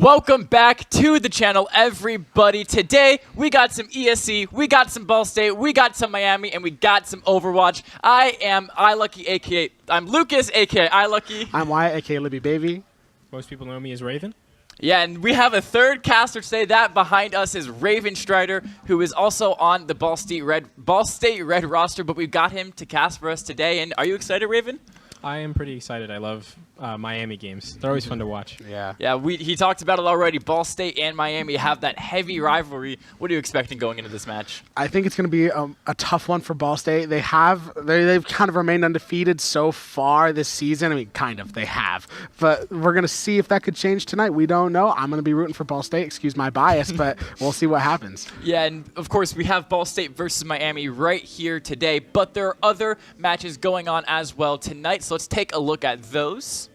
Welcome back to the channel, everybody. Today, we got some ESC, we got some Ball State, we got some Miami, and we got some Overwatch. I am iLucky, aka I'm Lucas, aka iLucky. I'm Wyatt, aka Libby Baby. Most people know me as Raven. Yeah, and we have a third caster today. That behind us is Raven Strider, who is also on the Ball State Red roster, but we've got him to cast for us today. And are you excited, Raven? I am pretty excited. I love Miami games. They're always fun to watch. Yeah. Yeah, he talked about it already. Ball State and Miami have that heavy rivalry. What are you expecting going into this match? I think it's going to be a tough one for Ball State. They've kind of remained undefeated so far this season. I mean, they have. But we're going to see if that could change tonight. We don't know. I'm going to be rooting for Ball State. Excuse my bias, but we'll see what happens. Yeah, and of course, we have Ball State versus Miami right here today, but there are other matches going on as well tonight, so let's take a look at those.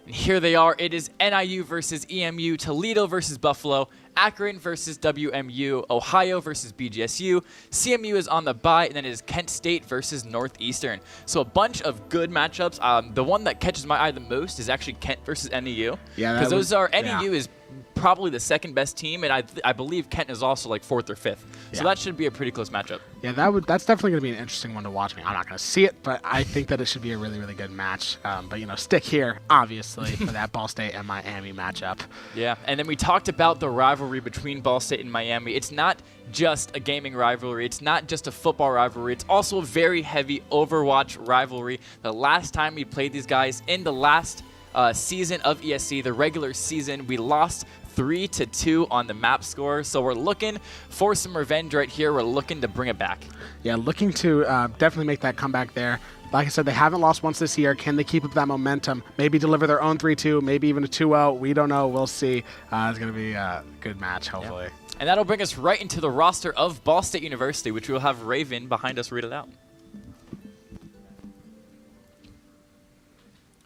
And here they are. It is NIU versus EMU, Toledo versus Buffalo, Akron versus WMU, Ohio versus BGSU, CMU is on the bye, and then it is Kent State versus Northeastern. So a bunch of good matchups. The one that catches my eye the most is actually Kent versus NEU. Yeah, because NEU is probably the second best team, and I believe Kent is also like 4th or 5th. So that should be a pretty close matchup. Yeah, that's definitely going to be an interesting one to watch. I mean, I'm not going to see it, but I think that it should be a really, really good match. But, you know, stick here, obviously, for that Ball State and Miami matchup. Yeah, and then we talked about the rivalry between Ball State and Miami. It's not just a gaming rivalry. It's not just a football rivalry. It's also a very heavy Overwatch rivalry. The last time we played these guys in the last season of ESC, the regular season, we lost 3-2 on the map score. So we're looking for some revenge right here. We're looking to bring it back. Yeah, looking to definitely make that comeback there. Like I said, they haven't lost once this year. Can they keep up that momentum? Maybe deliver their own 3-2, maybe even a 2-0. We don't know. We'll see. It's going to be a good match, hopefully. Yeah. And that'll bring us right into the roster of Ball State University, which we'll have Raven behind us read it out.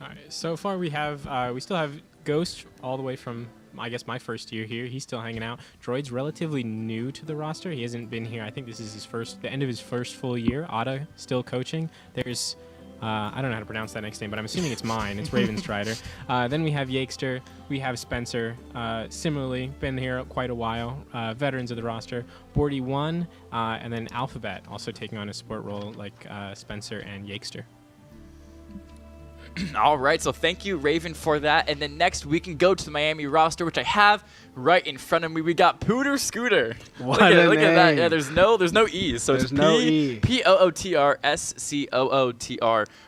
All right. So far, we still have Ghost all the way from, I guess, my first year here. He's still hanging out. Droid's relatively new to the roster. He hasn't been here. I think this is the end of his first full year. Otta still coaching. There's, I don't know how to pronounce that next name, but I'm assuming it's mine. It's Raven Strider. Then we have Yakester. We have Spencer. Similarly, been here quite a while. Veterans of the roster. Bordy1, and then Alphabet also taking on a support role like Spencer and Yakester. All right, so thank you, Raven, for that. And then next, we can go to the Miami roster, which I have right in front of me. We got Pooter Scooter. Look at that. Yeah, there's no E's, so it's Pootrsscooter.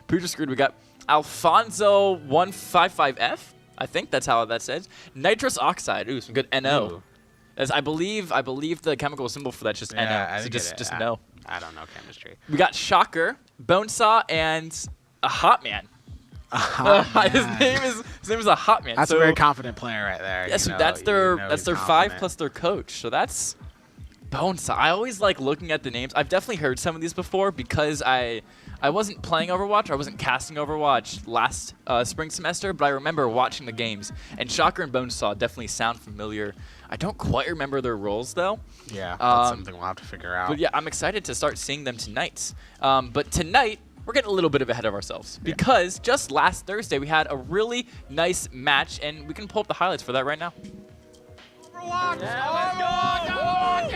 Pooter Scooter. We got Alfonso 155F. I think that's how that says. Nitrous oxide. Ooh, some good NO. Ooh. As I believe the chemical symbol for that's just NO. So just no. I don't know chemistry. We got Shocker, Bonesaw, and a Hot Man. His name is a Hot Man. That's a very confident player right there. Yeah, so that's their 5 plus their coach. So that's Bonesaw. I always like looking at the names. I've definitely heard some of these before because I wasn't playing Overwatch. I wasn't casting Overwatch last spring semester, but I remember watching the games. And Shocker and Bonesaw definitely sound familiar. I don't quite remember their roles though. Yeah, that's something we'll have to figure out. But yeah, I'm excited to start seeing them tonight. But tonight, we're getting a little bit ahead of ourselves because just last Thursday we had a really nice match, and we can pull up the highlights for that right now. Overwatch! Yeah, let's go! Overwatch!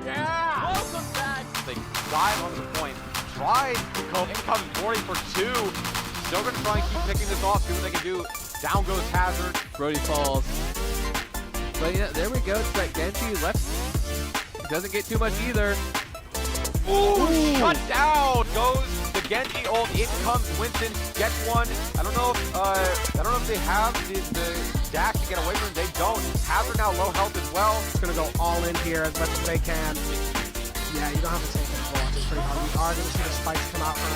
Yeah! Welcome back! They dive on the point. Tried to go incoming boarding for 2. Still going to try and keep picking this off, see what they can do. Down goes Hazard. Brody falls. But yeah, there we go. It's that Genji left. Doesn't get too much either. Ooh, shut down goes the Genji ult. In comes Winston, gets one. I don't know if they have the dash to get away from him. They don't. Hazard now low health as well. It's gonna go all in here as much as they can. Yeah, you don't have to take it for It's pretty hard. We are gonna see the spikes come out from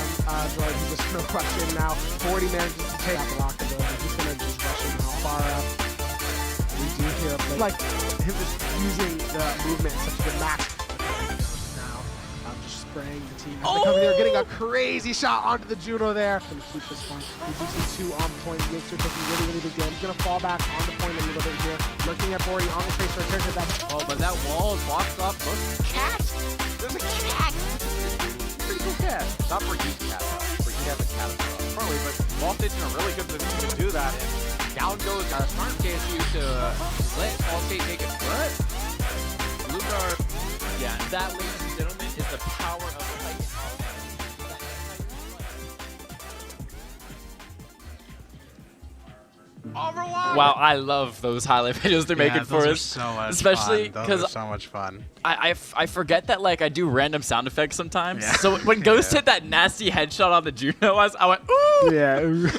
Droid. He's just gonna rush in now. 40 manages to take the lock ability. He's gonna just rush in how far up. We do hear a play. Like him just using the movement in such a good match. Spraying the team. They're getting a crazy shot onto the Juno there. Gonna keep this one. We do see 2 on point. Yakester taking really, really big damage. Gonna fall back on the point a little bit here. Looking at Bordy on the face for a turn to that. Oh, but that wall is blocked off. Look, Cat! There's a cat! Pretty cool cat. Not for you, cat, though. For he has a catastrophe currently, but Ball State's in a really good position to do that. And down goes smart KSU to let Ball State take it. But Blue Guard, Yeah, that, ladies and gentlemen, is the power of Titan. Overwatch! Wow, I love those highlight videos they're making for us. So much Especially fun. because Those are so much fun. I forget that like I do random sound effects sometimes. Yeah. So when Ghost hit that nasty headshot on the Juno, I went, ooh! Yeah.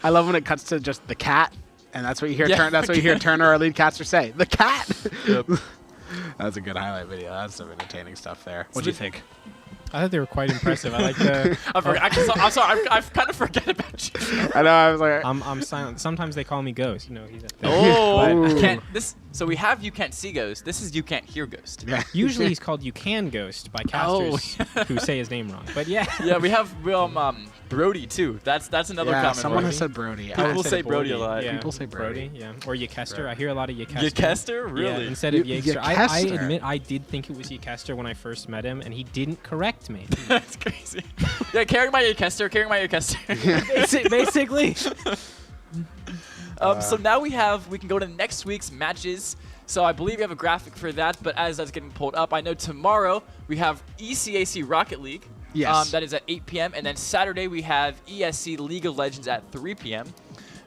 I love when it cuts to just the cat, and that's what you hear. Yeah. That's what you hear Turner, our lead caster, say. The cat. Yep. That's a good highlight video. That's some entertaining stuff there. What do you think? I thought they were quite impressive. I like the. I'm sorry, I kind of forget about you. I know. I was like, I'm silent. Sometimes they call me Ghost. You know, he's a thing. Oh, But so we have You Can't See Ghost. This is You Can't Hear Ghost. yeah. usually he's called You Can Ghost by casters who say his name wrong. But yeah. Yeah, we have Brody too. That's another Yeah, common someone one. has said Brody. People said say Brody a lot. Yeah. People say Brody. Yeah. Or Yekester. I hear a lot of Yekester. Yekester? Really? Yeah, instead of Yekester. I Yekester. admit I did think it was Yekester when I first met him, and he didn't correct me. That's crazy. Yeah, carrying my Yekester. Basically. So now we can go to next week's matches. So I believe we have a graphic for that, but as that's getting pulled up, I know tomorrow we have ECAC Rocket League. Yes. That is at 8 p.m. And then Saturday we have ESC League of Legends at 3 p.m.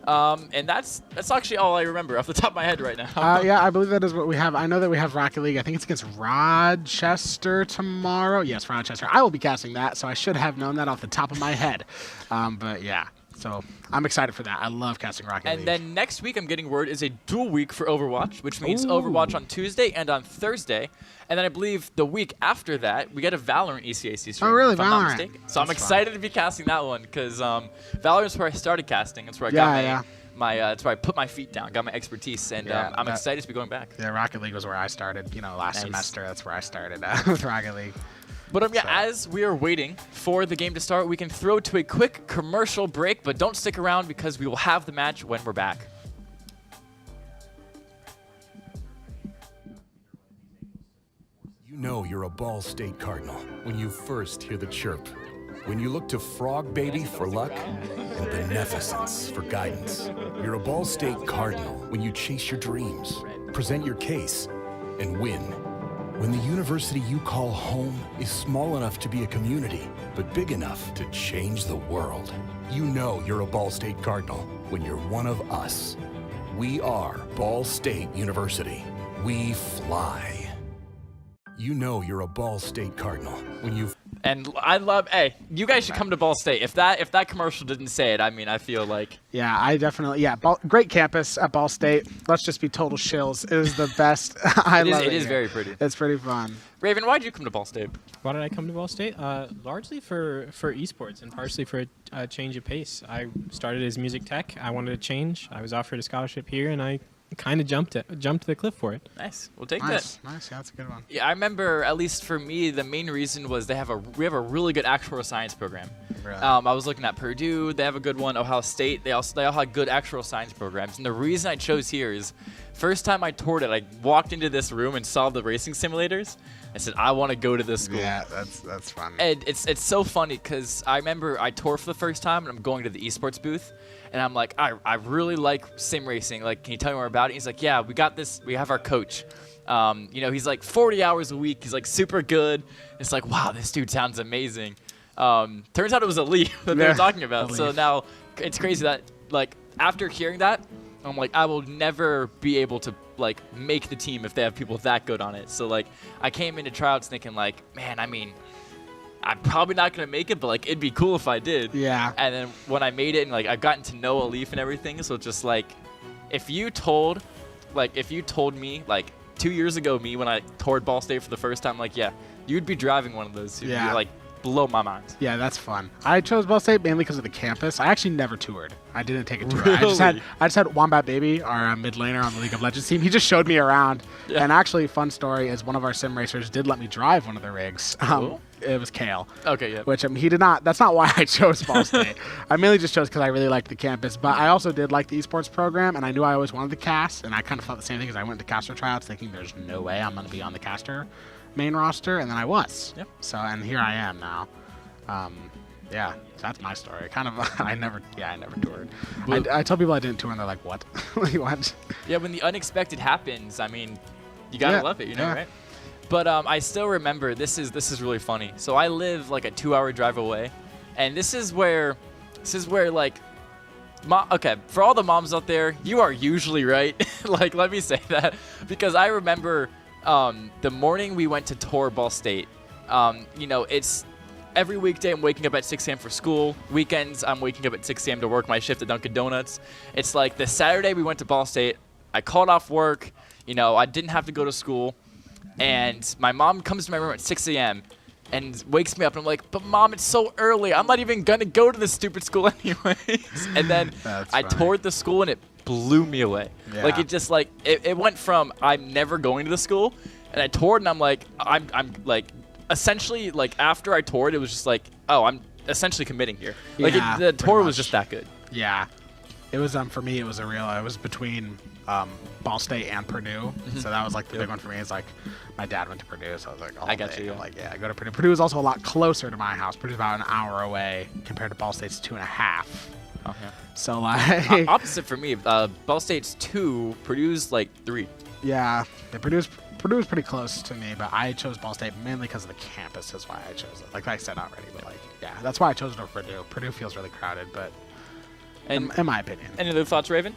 And that's actually all I remember off the top of my head right now. Yeah, I believe that is what we have. I know that we have Rocket League. I think it's against Rochester tomorrow. Yes, Rochester. I will be casting that, so I should have known that off the top of my head. But yeah, so I'm excited for that. I love casting Rocket League. And then next week, I'm getting word, is a dual week for Overwatch, which means Overwatch on Tuesday and on Thursday. And then I believe the week after that, we get a Valorant ECAC stream. Oh, really? If I'm not Valorant. mistaken. So I'm That's excited to be casting that one because Valorant's where I started casting. That's where I got that's where I put my feet down, got my expertise, and I'm excited to be going back. Yeah, Rocket League was where I started. You know, last Nice. semester. That's where I started with Rocket League. But yeah, as we are waiting for the game to start, we can throw to a quick commercial break, but don't stick around because we will have the match when we're back. You know you're a Ball State Cardinal when you first hear the chirp. When you look to Frog Baby for luck and Beneficence for guidance. You're a Ball State Cardinal when you chase your dreams, present your case, and win. When the university you call home is small enough to be a community, but big enough to change the world. You know you're a Ball State Cardinal when you're one of us. We are Ball State University. We fly. You know you're a Ball State Cardinal when you... And I love, hey, you guys should come to Ball State. If that commercial didn't say it, I mean, I feel like. Yeah, I definitely, great campus at Ball State. Let's just be total shills. It is the best. I love it. It is here. very pretty. It's pretty fun. Raven, why did you come to Ball State? Why did I come to Ball State? Largely for esports and partially for a change of pace. I started as music tech. I wanted to change. I was offered a scholarship here, and I kind of jumped the cliff for it. Nice. We'll take Nice. that. Nice. Yeah, that's a good one. Yeah, I remember, at least for me, the main reason was we have a really good actuarial science program. Really? I was looking at Purdue. They have a good one. Ohio State. They all have good actuarial science programs. And the reason I chose here is, first time I toured it, I walked into this room and saw the racing simulators. I said, I want to go to this school. Yeah, that's fun. And it's so funny because I remember I toured for the first time and I'm going to the esports booth. And I'm like, I really like sim racing. Like, can you tell me more about it? He's like, yeah, we got this. We have our coach. He's like 40 hours a week. He's like super good. It's like, wow, this dude sounds amazing. Turns out it was a leaf that they were talking about. So now it's crazy that, like, after hearing that, I'm like, I will never be able to, like, make the team if they have people that good on it. So, like, I came into tryouts thinking, like, man, I mean, I'm probably not going to make it, but, like, it'd be cool if I did. Yeah. And then when I made it and, like, I've gotten to know Alif and everything, so just, like, if you told me, like, 2 years ago when I toured Ball State for the first time, like, yeah, you'd be driving one of those. You'd be, like, blow my mind. Yeah, that's fun. I chose Ball State mainly because of the campus. I actually never toured. I didn't take a tour. Really? I just had Wombat Baby, our mid laner on the League of Legends team. He just showed me around. Yeah. And actually, fun story is one of our sim racers did let me drive one of the rigs. Cool. It was Kale. Okay, yeah. Which he did not. That's not why I chose Ball State. I mainly just chose because I really liked the campus. But I also did like the esports program, and I knew I always wanted to cast. And I kind of thought the same thing as I went to caster tryouts, thinking there's no way I'm going to be on the caster main roster, and then I was. Yep. So, and here I am now. Yeah, that's my story. Kind of, I never toured. I tell people I didn't tour, and they're like, "What? Like, what?" Yeah, when the unexpected happens, I mean, you gotta love it, you know, right? But I still remember this is really funny. So I live like a 2-hour drive away, and this is where like, okay, for all the moms out there, you are usually right. Like, let me say that, because I remember the morning we went to tour Ball State. You know, it's every weekday I'm waking up at 6 a.m. for school. Weekends I'm waking up at 6 a.m. to work my shift at Dunkin' Donuts. It's like the Saturday we went to Ball State. I called off work. You know, I didn't have to go to school. And my mom comes to my room at 6 a.m. and wakes me up. And I'm like, but Mom, it's so early. I'm not even going to go to this stupid school anyways. And then I toured the school and it blew me away. Yeah. Like, it just like, it went from I'm never going to the school. And I toured and I'm like, I'm like, essentially, like, after I toured, it was just like, oh, I'm essentially committing here. Like, the tour was just that good. Yeah. It was, for me, it was between Ball State and Purdue. So that was, like, the big one for me. It's like, my dad went to Purdue, so I was like, I got you. I'm like, yeah, I go to Purdue. Purdue is also a lot closer to my house. Purdue's about an hour away compared to Ball State's 2.5. Oh, yeah. So, like... opposite for me. Ball State's 2, Purdue's, like, 3. Yeah. Purdue was pretty close to me, but I chose Ball State mainly because of the campus is why I chose it. Like I said already, but like, yeah, that's why I chose it over Purdue. Purdue feels really crowded, but in my opinion. Any other thoughts, Raven?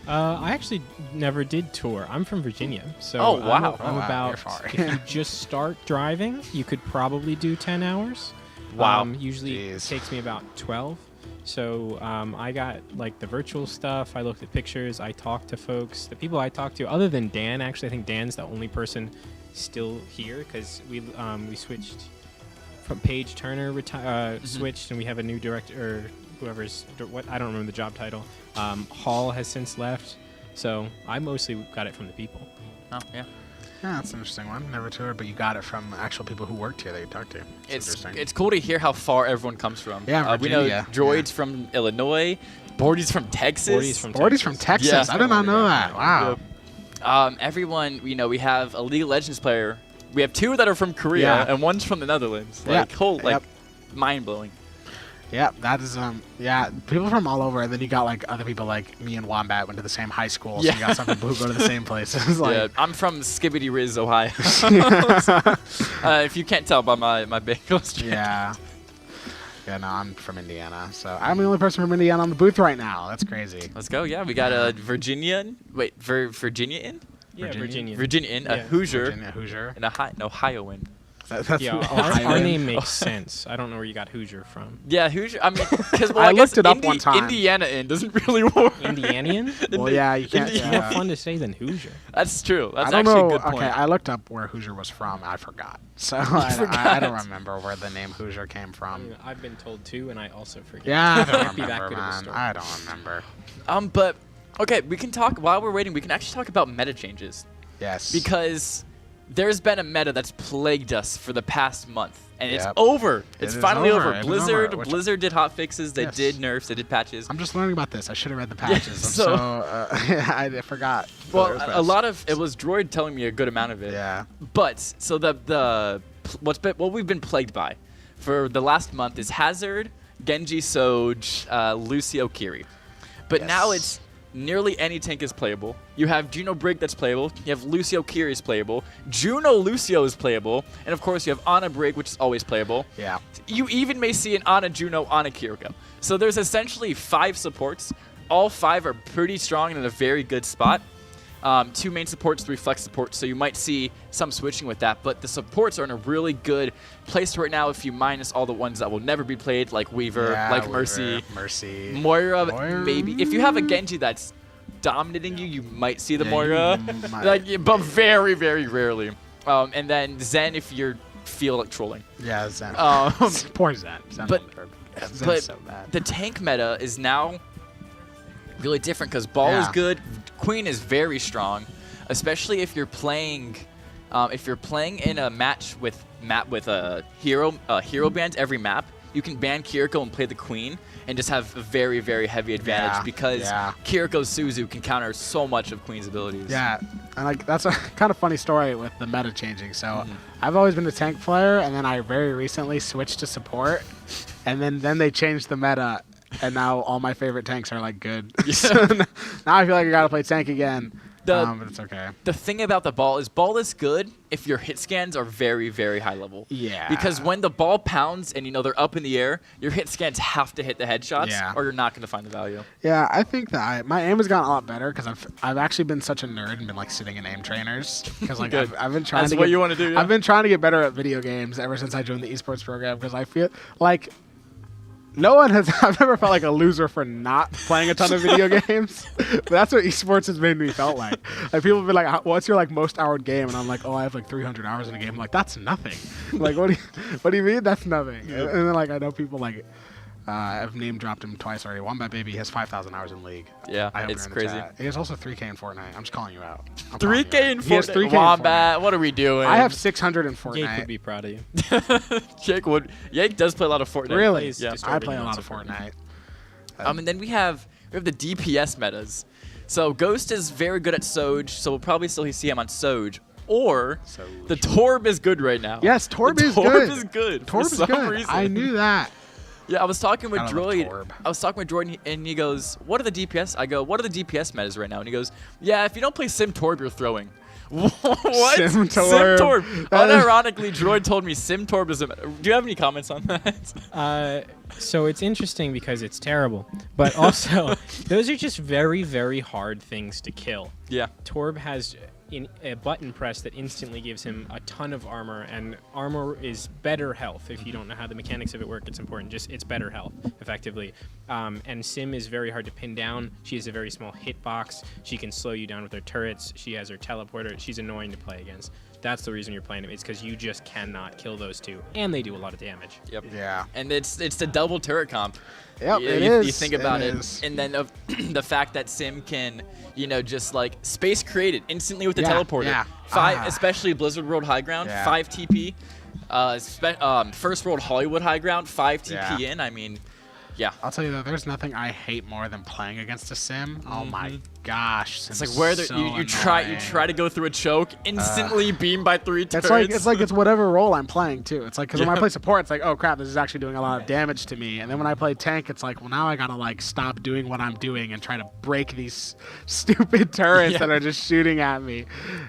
I actually never did tour. I'm from Virginia, so I'm about, if you just start driving, you could probably do 10 hours. Wow. Usually it takes me about 12. So I got like the virtual stuff. I looked at pictures. I talked to folks. The people I talked to, other than Dan, actually, I think Dan's the only person still here because we switched from Paige Turner switched, and we have a new director, or whoever's I don't remember the job title. Hall has since left, so I mostly got it from the people. Oh yeah. Yeah, that's an interesting one. Never toured, but you got it from actual people who worked here that you talked to. It's cool to hear how far everyone comes from. Yeah, we know Droid's from Illinois, Bordy's from Texas. Bordy's from Texas. Yeah. I did not know that. Wow. Everyone, you know, we have a League of Legends player. We have 2 that are from Korea, and one's from the Netherlands. Like, mind blowing. Yeah, that is people from all over, and then you got like other people like me and Wombat went to the same high school, so you got some people who go to the same places. Like, yeah, I'm from Skibbity Riz, Ohio. If you can't tell by my bagel strip. Yeah. Yeah, no, I'm from Indiana, so I'm the only person from Indiana on the booth right now. That's crazy. Let's go. Yeah, we got a Virginian. Wait, Virginian? Yeah, Virginian, a Hoosier, and an Ohioan. Our name makes sense. I don't know where you got Hoosier from. Yeah, Hoosier. I mean, because I looked it up one time. Indiana-in doesn't really work. Indianian? Well, yeah, you can't. It's more fun to say than Hoosier. That's true. That's I don't actually know. a good point. Okay, I looked up where Hoosier was from. I forgot. So I don't remember where the name Hoosier came from. I've been told too, and I also forget. Yeah, I don't remember, man. I don't remember. But okay, we can talk while we're waiting. We can actually talk about meta changes. Yes. Because there's been a meta that's plagued us for the past month, and it's over. It's finally over. Blizzard did hot fixes. They did nerfs. They did patches. I'm just learning about this. I should have read the patches. I forgot. Well, a lot of it was Droid telling me a good amount of it. Yeah. But so what we've been plagued by for the last month is Hazard, Genji, Soj, Lucio, Kiri. But now it's nearly any tank is playable. You have Juno Brig that's playable. You have Lucio Kiri is playable. Juno Lucio is playable. And of course you have Ana Brig, which is always playable. Yeah. You even may see an Ana Juno, Ana Kiriko. So there's essentially 5 supports. All 5 are pretty strong and in a very good spot. 2 main supports, 3 flex supports, so you might see some switching with that, but the supports are in a really good place right now if you minus all the ones that will never be played, like Weaver, like Mercy. Moira, maybe. If you have a Genji that's dominating you, you might see the Moira, but very, very rarely. And then Zen if you feel like trolling. Yeah, Zen. Poor Zen. But so the tank meta is now really different because Ball is good, Queen is very strong, especially if you're playing in a match with a hero bans every map. You can ban Kiriko and play the Queen and just have a very, very heavy advantage because Kiriko's Suzu can counter so much of Queen's abilities. Yeah, and like that's a kind of funny story with the meta changing. So I've always been a tank player, and then I very recently switched to support. and then they changed the meta, and now all my favorite tanks are like good. So now I feel like I gotta play tank again. But it's okay. The thing about the ball is good if your hit scans are very, very high level. Yeah. Because when the ball pounds and they're up in the air, your hit scans have to hit the headshots, or you're not going to find the value. Yeah, I think that my aim has gotten a lot better because I've actually been such a nerd and been like sitting in aim trainers because like I've been trying That's to what you want to do. Yeah? I've been trying to get better at video games ever since I joined the esports program because I feel like I've never felt like a loser for not playing a ton of video games, but that's what esports has made me felt like. Like people have been like, "What's your like most hour game?" And I'm like, "Oh, I have like 300 hours in a game." I'm like, that's nothing. Like, what do you mean? That's nothing. And then like I know people like I've name dropped him twice already. Wombat Baby has 5,000 hours in League. Yeah, I hope it's you're in the crazy. chat. He has also 3K in Fortnite. I'm just calling you out. 3K in He has 3K in Fortnite. Wombat, what are we doing? I have 600 in Jake Fortnite. would be proud of you. Jake does play a lot of Fortnite. Really? Yeah. I play a lot of Fortnite. And then we have the DPS metas. So Ghost is very good at Soj, so we'll probably still see him on Soj. Or the Torb is good right now. Yes, Torb is good. Torb is good. Torb is good. Reason. I knew that. Yeah, I was talking with I love Droid. Torb. I was talking with Droid, and he goes, "What are the DPS?" I go, "What are the DPS metas right now?" And he goes, "Yeah, if you don't play Sim Torb, you're throwing." What? Sim Torb. Sim Torb. Unironically, Droid told me Sim Torb doesn't matter. Do you have any comments on that? So it's interesting because it's terrible, but also those are just very, very hard things to kill. Yeah. Torb has a button press that instantly gives him a ton of armor, and armor is better health. If you don't know how the mechanics of it work, it's important. It's better health, effectively. And Sim is very hard to pin down. She has a very small hitbox. She can slow you down with her turrets. She has her teleporter. She's annoying to play against. That's the reason you're playing him. It's because you just cannot kill those two, and they do a lot of damage. Yep. Yeah. And it's the double turret comp. Yep, you, it you, is. You think about it, is. and then the fact that Sim can, just like space created instantly with the Yeah, teleporter. yeah. Five, especially Blizzard World High Ground, Yeah. 5 TP. First World Hollywood High Ground, 5 TP Yeah. in. I mean, yeah. I'll tell you though, there's nothing I hate more than playing against a sim. Oh my gosh, It's like where you try to go through a choke, instantly beamed by 3 turrets. It's whatever role I'm playing too. It's like because when I play support, it's like, oh crap, this is actually doing a lot of damage to me. And then when I play tank, it's like, well now I gotta like stop doing what I'm doing and try to break these stupid turrets that are just shooting at me.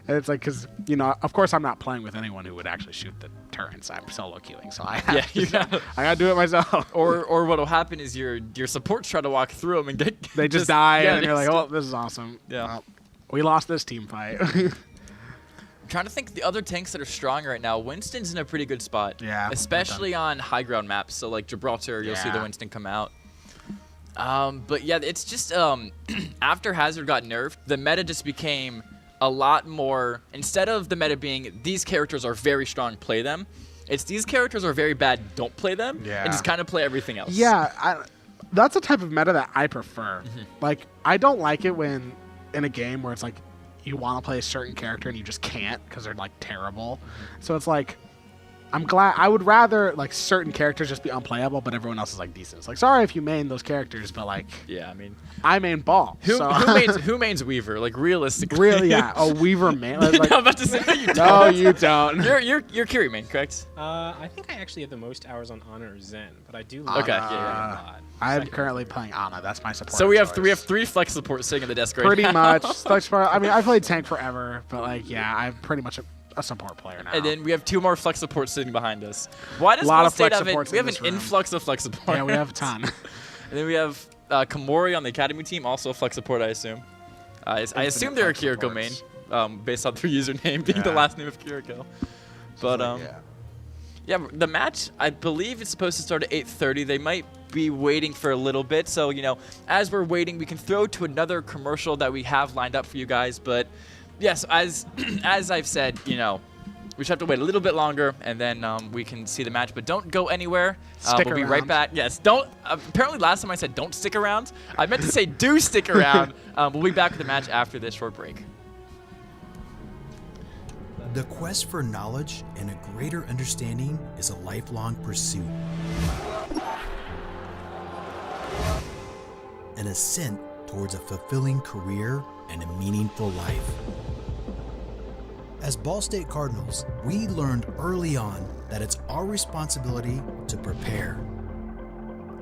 And it's like because of course I'm not playing with anyone who would actually shoot the turrets. I'm solo queuing, so I gotta do it myself. Or what'll happen is your supports try to walk through them and they just die, yeah, and you're like, oh, this is awesome. Yeah. Well, we lost this team fight. I'm trying to think of the other tanks that are strong right now. Winston's in a pretty good spot. Yeah. Especially on high ground maps. So like Gibraltar, you'll see the Winston come out. But yeah, it's just after Hazard got nerfed, the meta just became a lot more. Instead of the meta being these characters are very strong, play them. It's these characters are very bad, don't play them. Yeah. And just kind of play everything else. Yeah, that's a type of meta that I prefer. Like, I don't like it when in a game where it's like you want to play a certain character and you just can't because they're like terrible. So it's like I would rather like certain characters just be unplayable, but everyone else is like decent. It's like, sorry if you main those characters, but like, yeah, I mean, I main Ball. Who mains Weaver? Like realistically, really? Yeah, a Weaver main. Like, I'm about to say no, you don't. No, you don't. You're Curie main, correct? I think I actually have the most hours on Honor or Zen, but I do. Okay, yeah. I'm currently playing Ana. That's my support. So we have choice. 3 flex support sitting at the desk right Pretty now. much. I mean, I played tank forever, but like, yeah, I'm pretty much a support player now. And then we have 2 more flex supports sitting behind us. Why does A lot Ball of State flex have it? supports We in have an this room. influx of flex support. Yeah, we have a ton. And then we have Kamori on the academy team, also a flex support, I assume. I assume they're a flex Kiriko main, supports. based on their username being the Yeah. last name of Kiriko. But yeah, the match I believe it's supposed to start at 8:30. They might be waiting for a little bit, so as we're waiting, we can throw to another commercial that we have lined up for you guys. But yes, as I've said, we just have to wait a little bit longer, and then we can see the match. But don't go anywhere. We'll be right around. back. Yes, don't. Apparently, last time I said don't stick around. I meant to say do stick around. We'll be back with the match after this short break. The quest for knowledge and a greater understanding is a lifelong pursuit. An ascent towards a fulfilling career and a meaningful life. As Ball State Cardinals, we learned early on that it's our responsibility to prepare.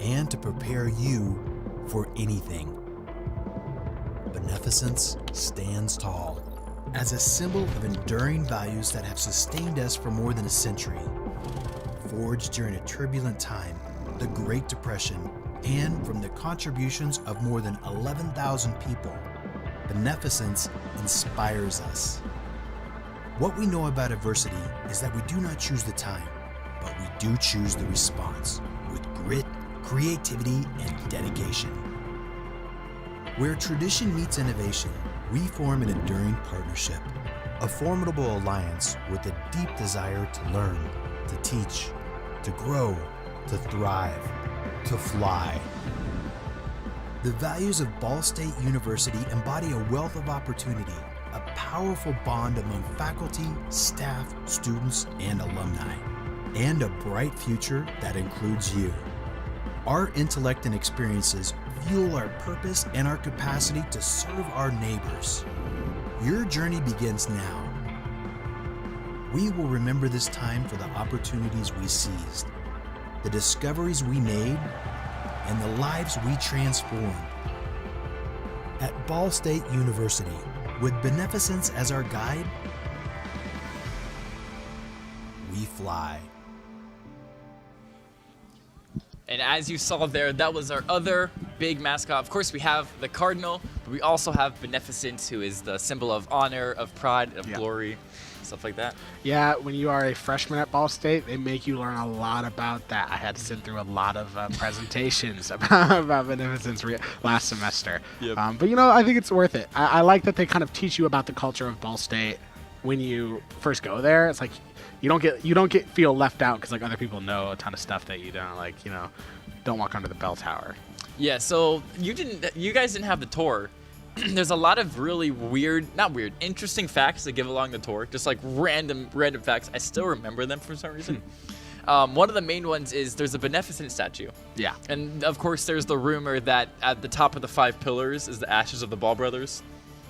and to prepare you for anything. Beneficence stands tall as a symbol of enduring values that have sustained us for more than a century. Forged during a turbulent time, the Great Depression, and from the contributions of more than 11,000 people, beneficence inspires us. What we know about adversity is that we do not choose the time, but we do choose the response with grit, creativity, and dedication. Where tradition meets innovation, we form an enduring partnership, a formidable alliance with a deep desire to learn, to teach, to grow, to thrive, to fly. The values of Ball State University embody a wealth of opportunity, a powerful bond among faculty, staff, students, and alumni, and a bright future that includes you. Our intellect and experiences fuel our purpose and our capacity to serve our neighbors. Your journey begins now. We will remember this time for the opportunities we seized, the discoveries we made, and the lives we transformed. At Ball State University, with beneficence as our guide, we fly. And as you saw there, that was our other big mascot. Of course, we have the Cardinal, but we also have Beneficence, who is the symbol of honor, of pride, of glory, stuff like that. Yeah, when you are a freshman at Ball State, they make you learn a lot about that. I had to sit through a lot of presentations about beneficence last semester. Yep. But I think it's worth it. I like that they kind of teach you about the culture of Ball State when you first go there. It's like you don't feel left out because like other people know a ton of stuff that you don't, like, don't walk under the bell tower. Yeah, so you guys didn't have the tour. There's a lot of really interesting facts that give along the tour. Just like random facts. I still remember them for some reason. One of the main ones is there's a Beneficent statue. Yeah. And of course there's the rumor that at the top of the 5 pillars is the ashes of the Ball brothers.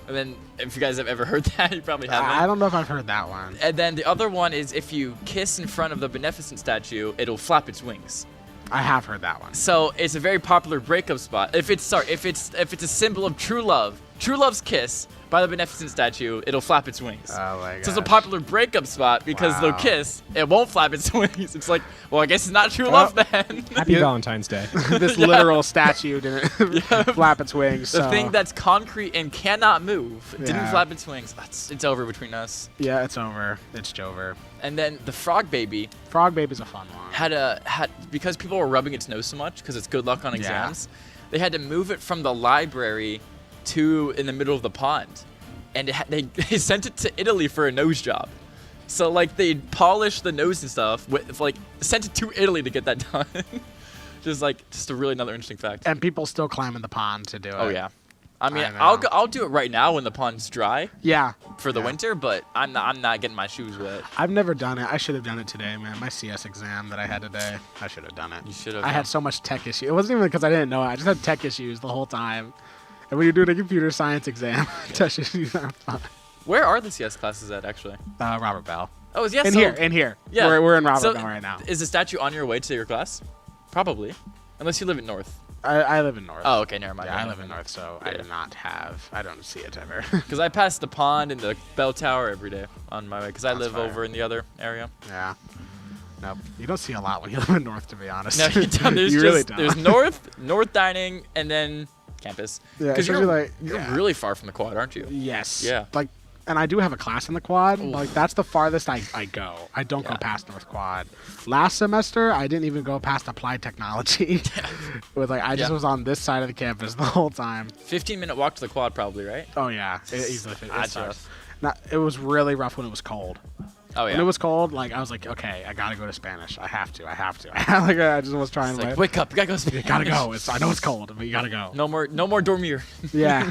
And then if you guys have ever heard that, you probably haven't. I don't know if I've heard that one. And then the other one is if you kiss in front of the Beneficent statue, it'll flap its wings. I have heard that one. So it's a very popular breakup spot. If it's a symbol of true love's kiss by the Beneficent statue, it'll flap its wings. Oh my god. So it's a popular breakup spot because they'll kiss, it won't flap its wings. It's like, well, I guess it's not true love then. Happy Valentine's Day. This literal statue didn't flap its wings. The so. thing that's concrete and cannot move didn't Yeah. flap its wings. It's over between us. Yeah, it's over. It's Jover. And then the Frog Baby Frog Baby's a fun one. had because people were rubbing its nose so much because it's good luck on exams. They had to move it from the library to in the middle of the pond, and they sent it to Italy for a nose job. So like they polished the nose and stuff sent it to Italy to get that done. just a really another interesting fact. And people still climb in the pond to do it. Oh yeah, I mean I know. I'll do it right now when the pond's dry Yeah. for the winter, but I'm not getting my shoes wet. I've never done it. I should have done it today, man. My CS exam that I had today, I should have done it. You should have. I had so much tech issues. It wasn't even because I didn't know it. I just had tech issues the whole time. And when you're doing a computer science exam, tech issues aren't fun. Where are the CS classes at actually? Robert Bell. Oh, yes. In here. Yeah. We're in Robert So, Bell right now. Is the statue on your way to your class? Probably. Unless you live in North. I live in North. Oh, okay, never mind. Yeah, I live in North, so Yeah. I don't see it ever. Because I pass the pond and the bell tower every day on my way. Because I That's live fire. over in the other area. Yeah. Nope. You don't see a lot when you live in North, to be honest. No, you don't. There's you really don't. There's North Dining, and then campus. Yeah, Because especially you're yeah. really far from the quad, aren't you? Yes. Yeah. Like, and I do have a class in the quad. Oof. Like, that's the farthest I go. I don't go Yeah. past North Quad. Last semester, I didn't even go past Applied Technology. With I just Yeah. was on this side of the campus the whole time. 15-minute walk to the quad, probably, right? Oh yeah, easily. That's It rough. it was really rough when it was cold. Oh yeah. When it was cold, like I was like, okay, I gotta go to Spanish. I have to. Like I just was trying It's to like, wake up! You gotta go. you gotta go. I know it's cold, but you gotta go. No more dormir. Yeah.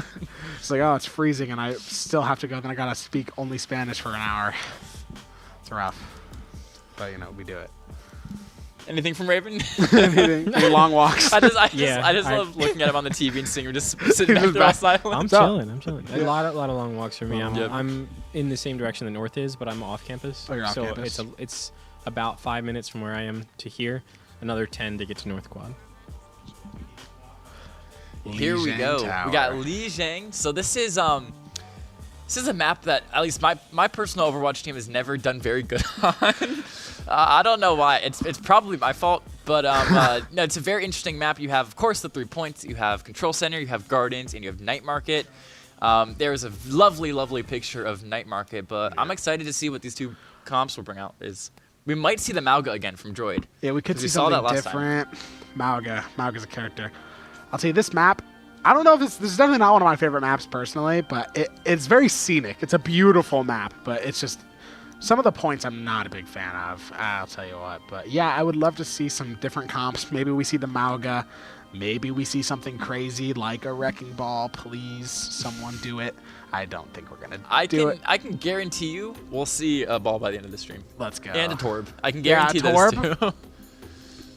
It's like, oh, it's freezing, and I still have to go. Then I gotta speak only Spanish for an hour. It's rough, but we do it. Anything from Raven? Any long walks. I just Yeah, love looking at him on the TV and seeing him just sitting back Just there all back. silent. I'm So- chilling. A lot of long walks for me. Yep. I'm in the same direction the North is, but I'm off campus. Oh, you're off so campus. it's about 5 minutes from where I am to here. Another 10 to get to North Quad. Here we Lijiang go. Tower. We got Lijiang. So this is a map that at least my personal Overwatch team has never done very good on. I don't know why. It's probably my fault, but no, it's a very interesting map. You have, of course, the 3 points. You have Control Center, you have Gardens, and you have Night Market. There's a lovely, lovely picture of Night Market, but I'm excited to see what these two comps will bring out. We might see the Mauga again from Droid. Yeah, we could 'Cause see we saw that something last time. different. Mauga's a character. I'll tell you, this map, I don't know if this is definitely not one of my favorite maps personally, but it's very scenic. It's a beautiful map, but it's just some of the points I'm not a big fan of. I'll tell you what. But yeah, I would love to see some different comps. Maybe we see the Mauga. Maybe we see something crazy like a Wrecking Ball. Please, someone do it. I don't think we're gonna do it. I can guarantee you we'll see a ball by the end of the stream. Let's go. And a Torb. I can guarantee Torb. those two.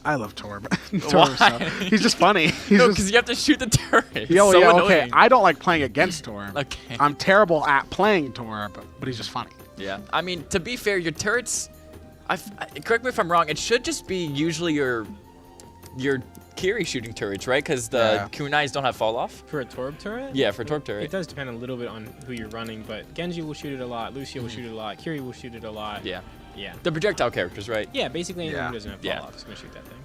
I love Torb. Why? He's just funny. He's No, just, because you have to shoot the turret. It's yeah, so okay. annoying. I don't like playing against Torb. Okay. I'm terrible at playing Torb, but he's just funny. Yeah. I mean, to be fair, your turrets, correct me if I'm wrong, it should just be usually your Kiri shooting turrets, right? Because the kunais don't have fall off. For a Torb turret? Yeah, for a Torb turret. It does depend a little bit on who you're running, but Genji will shoot it a lot, Lucio will shoot it a lot, Kiri will shoot it a lot. Yeah. Yeah. The projectile characters, right? Yeah, basically anyone Yeah. who doesn't have Yeah. fall off is going to shoot that thing.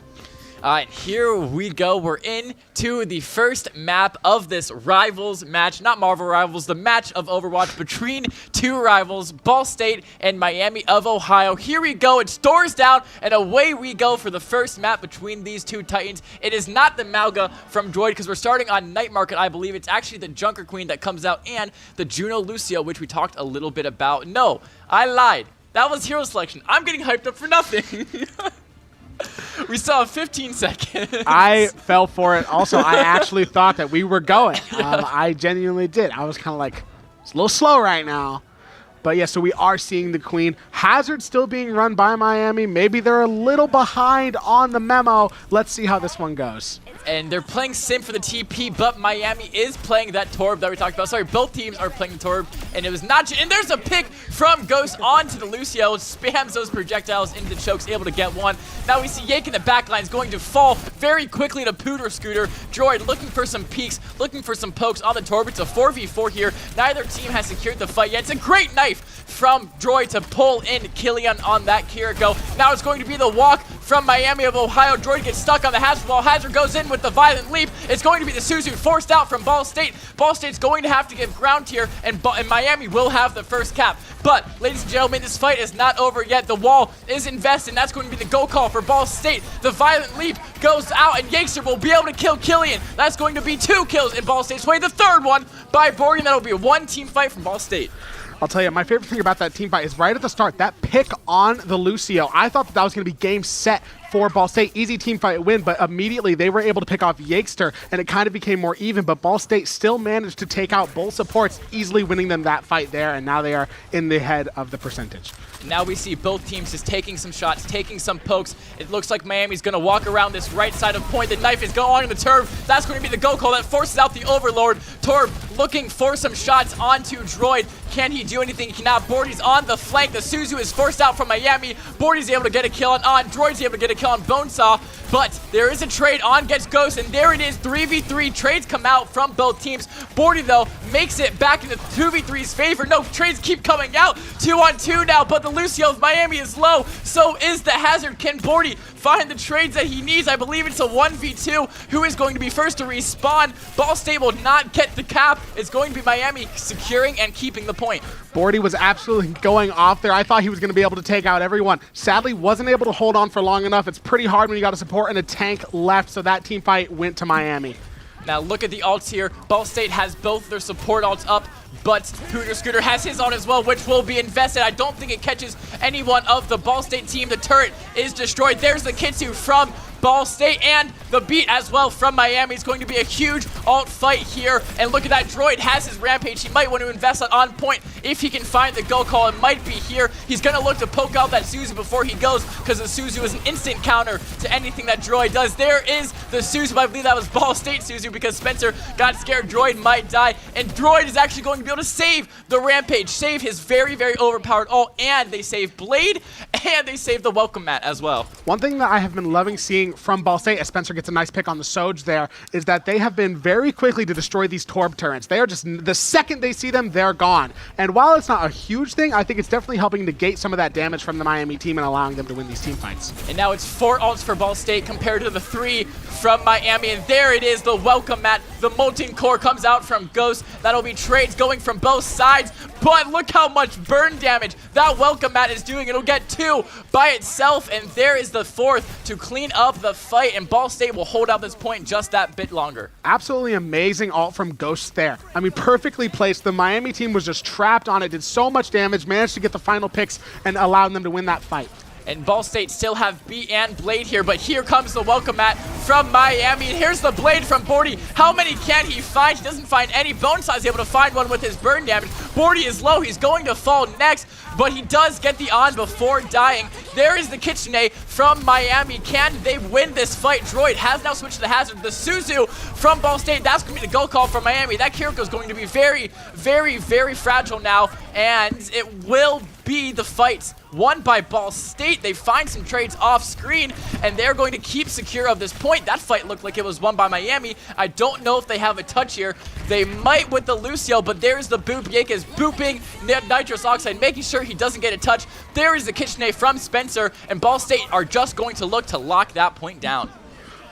And here we go. We're into the first map of this Rivals match. Not Marvel Rivals, the match of Overwatch between two rivals, Ball State and Miami of Ohio. Here we go. It's doors down, and away we go for the first map between these two Titans. It is not the Mauga from Droid, because we're starting on Night Market, I believe. It's actually the Junker Queen that comes out, and the Juno Lucio, which we talked a little bit about. No, I lied. That was hero selection. I'm getting hyped up for nothing. We saw 15 seconds. I fell for it. Also, I actually thought that we were going. I genuinely did. I was kind of like, it's a little slow right now. But yeah, so we are seeing the Queen. Hazard still being run by Miami. Maybe they're a little behind on the memo. Let's see how this one goes. And they're playing Sim for the TP, but Miami is playing that Torb that we talked about. Sorry, both teams are playing the Torb, and it was not. And there's a pick from Ghost onto the Lucio, spams those projectiles into the chokes, able to get one. Now we see Yake in the backline is going to fall very quickly to Pooter Scooter. Droid looking for some peeks, looking for some pokes on the Torb. It's a 4v4 here. Neither team has secured the fight yet. It's a great knife from Droid to pull in Killian on that Kiriko. Now it's going to be the walk from Miami of Ohio. Droid gets stuck on the Hazard wall. Hazard goes in with the violent leap. It's going to be the Suzu forced out from Ball State. Ball State's going to have to give ground here, and Miami will have the first cap. But, ladies and gentlemen, this fight is not over yet. The wall is invested, and that's going to be the go call for Ball State. The violent leap goes out, and Yakester will be able to kill Killian. That's going to be 2 kills in Ball State's way. The third one by Bordy, and that'll be a 1 team fight from Ball State. I'll tell you, my favorite thing about that team fight is right at the start, that pick on the Lucio. I thought that was going to be game set for Ball State. Easy team fight win, but immediately they were able to pick off Yakester, and it kind of became more even, but Ball State still managed to take out both supports, easily winning them that fight there, and now they are in the head of the percentage. Now we see both teams just taking some shots, taking some pokes. It looks like Miami's going to walk around this right side of point. The knife is going on the Torb. That's going to be the go call that forces out the Overlord. Torb looking for some shots onto Droid. Can he do anything? He cannot. Bordy's on the flank. The Suzu is forced out from Miami. Bordy's able to get a kill on Droid's able to get a kill on Bonesaw. But there is a trade on gets Ghost, and there it is. 3v3 trades come out from both teams. Bordy, though, makes it back into 2v3's favor. No, trades keep coming out. 2-on-2 now, but the Lucio of Miami is low. So is the Hazard. Can Bordy find the trades that he needs? I believe it's a 1v2. Who is going to be first to respawn? Ball State will not get the cap. It's going to be Miami securing and keeping the point. Bordy was absolutely going off there. I thought he was going to be able to take out everyone. Sadly, wasn't able to hold on for long enough. It's pretty hard when you got a support and a tank left, so that team fight went to Miami. Now look at the ults here. Ball State has both their support ults up, but Pooter Scooter has his ult as well, which will be invested. I don't think it catches anyone of the Ball State team. The turret is destroyed. There's the Kitsu from Ball State, and the beat as well from Miami. It's going to be a huge alt fight here. And look at that, Droid has his rampage. He might want to invest on point if he can find the go call. It might be here. He's going to look to poke out that Suzu before he goes, because the Suzu is an instant counter to anything that Droid does. There is the Suzu, but I believe that was Ball State Suzu, because Spencer got scared Droid might die. And Droid is actually going to be able to save the rampage, save his very, very overpowered ult, and they save Blade, and they save the welcome mat as well. One thing that I have been loving seeing from Ball State, as Spencer gets a nice pick on the Soj there, is that they have been very quickly to destroy these Torb turrets. They are just, the second they see them, they're gone. And while it's not a huge thing, I think it's definitely helping negate some of that damage from the Miami team and allowing them to win these team fights. And now it's 4 ults for Ball State compared to the 3 from Miami. And there it is, the welcome mat. The Molten Core comes out from Ghost. That'll be trades going from both sides. But look how much burn damage that welcome mat is doing. It'll get 2 by itself. And there is the 4th to clean up the fight. And Ball State will hold out this point just that bit longer. Absolutely amazing ult from Ghost there. I mean, perfectly placed. The Miami team was just trapped on it, did so much damage, managed to get the final picks, and allowed them to win that fight. And Ball State still have Beat and Blade here, but here comes the welcome mat from Miami. And here's the Blade from Bordy. How many can he find? He doesn't find any. Bonesaw is able to find one with his burn damage. Bordy is low. He's going to fall next, but he does get the on before dying. There is the Kitchener from Miami. Can they win this fight? Droid has now switched to the Hazard. The Suzu from Ball State. That's going to be the go call from Miami. That Kiriko is going to be very, very, very fragile now, and it will be the fight won by Ball State. They find some trades off screen, and they're going to keep secure of this point. That fight looked like it was won by Miami. I don't know if they have a touch here. They might with the Lucio, but there's the boop. Yake is booping Nitrous Oxide, making sure he doesn't get a touch. There is the Kitchener from Spencer, and Ball State are just going to look to lock that point down.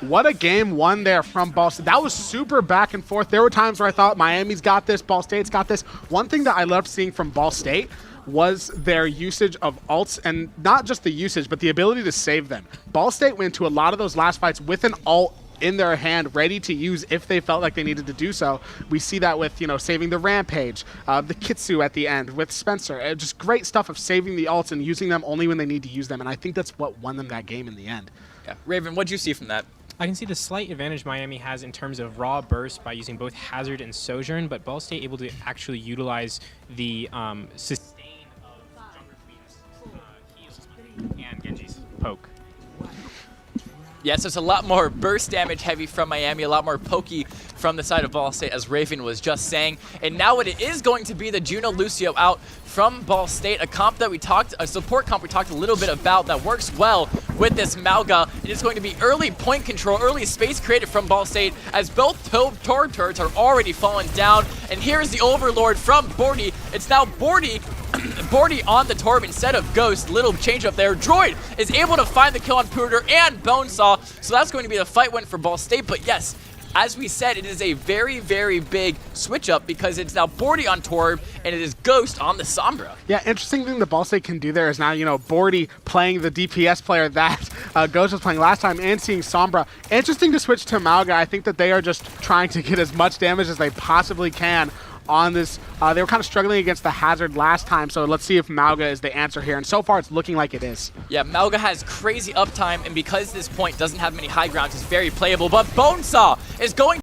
What a game won there from Ball State. That was super back and forth. There were times where I thought Miami's got this, Ball State's got this. One thing that I loved seeing from Ball State was their usage of ults, and not just the usage, but the ability to save them. Ball State went to a lot of those last fights with an ult in their hand, ready to use if they felt like they needed to do so. We see that with, saving the Rampage, the Kitsu at the end with Spencer. Just great stuff of saving the ults and using them only when they need to use them, and I think that's what won them that game in the end. Yeah. Raven, what'd you see from that? I can see the slight advantage Miami has in terms of raw burst by using both Hazard and Sojourn, but Ball State able to actually utilize the sustain of Junker Queen's heals and Genji's poke. Yes, there's a lot more burst damage heavy from Miami, a lot more pokey from the side of Ball State, as Raven was just saying. And now it is going to be the Juno Lucio out from Ball State, a support comp we talked a little bit about that works well with this Malga. It is going to be early point control, early space created from Ball State, as both Torb turrets are already falling down. And here's the Overlord from Bordy. It's now Bordy on the Torb instead of Ghost. Little change up there. Droid is able to find the kill on Pooter and Bonesaw, so that's going to be the fight win for Ball State. But yes, as we said, it is a very, very big switch up because it's now Bordy on Torb and it is Ghost on the Sombra. Yeah, interesting thing the Ball State can do there is now, Bordy playing the DPS player that Ghost was playing last time and seeing Sombra. Interesting to switch to Malga. I think that they are just trying to get as much damage as they possibly can on this. They were kind of struggling against the Hazard last time, so let's see if Malga is the answer here. And so far, it's looking like it is. Yeah, Malga has crazy uptime, and because this point doesn't have many high grounds, it's very playable. But Bonesaw is going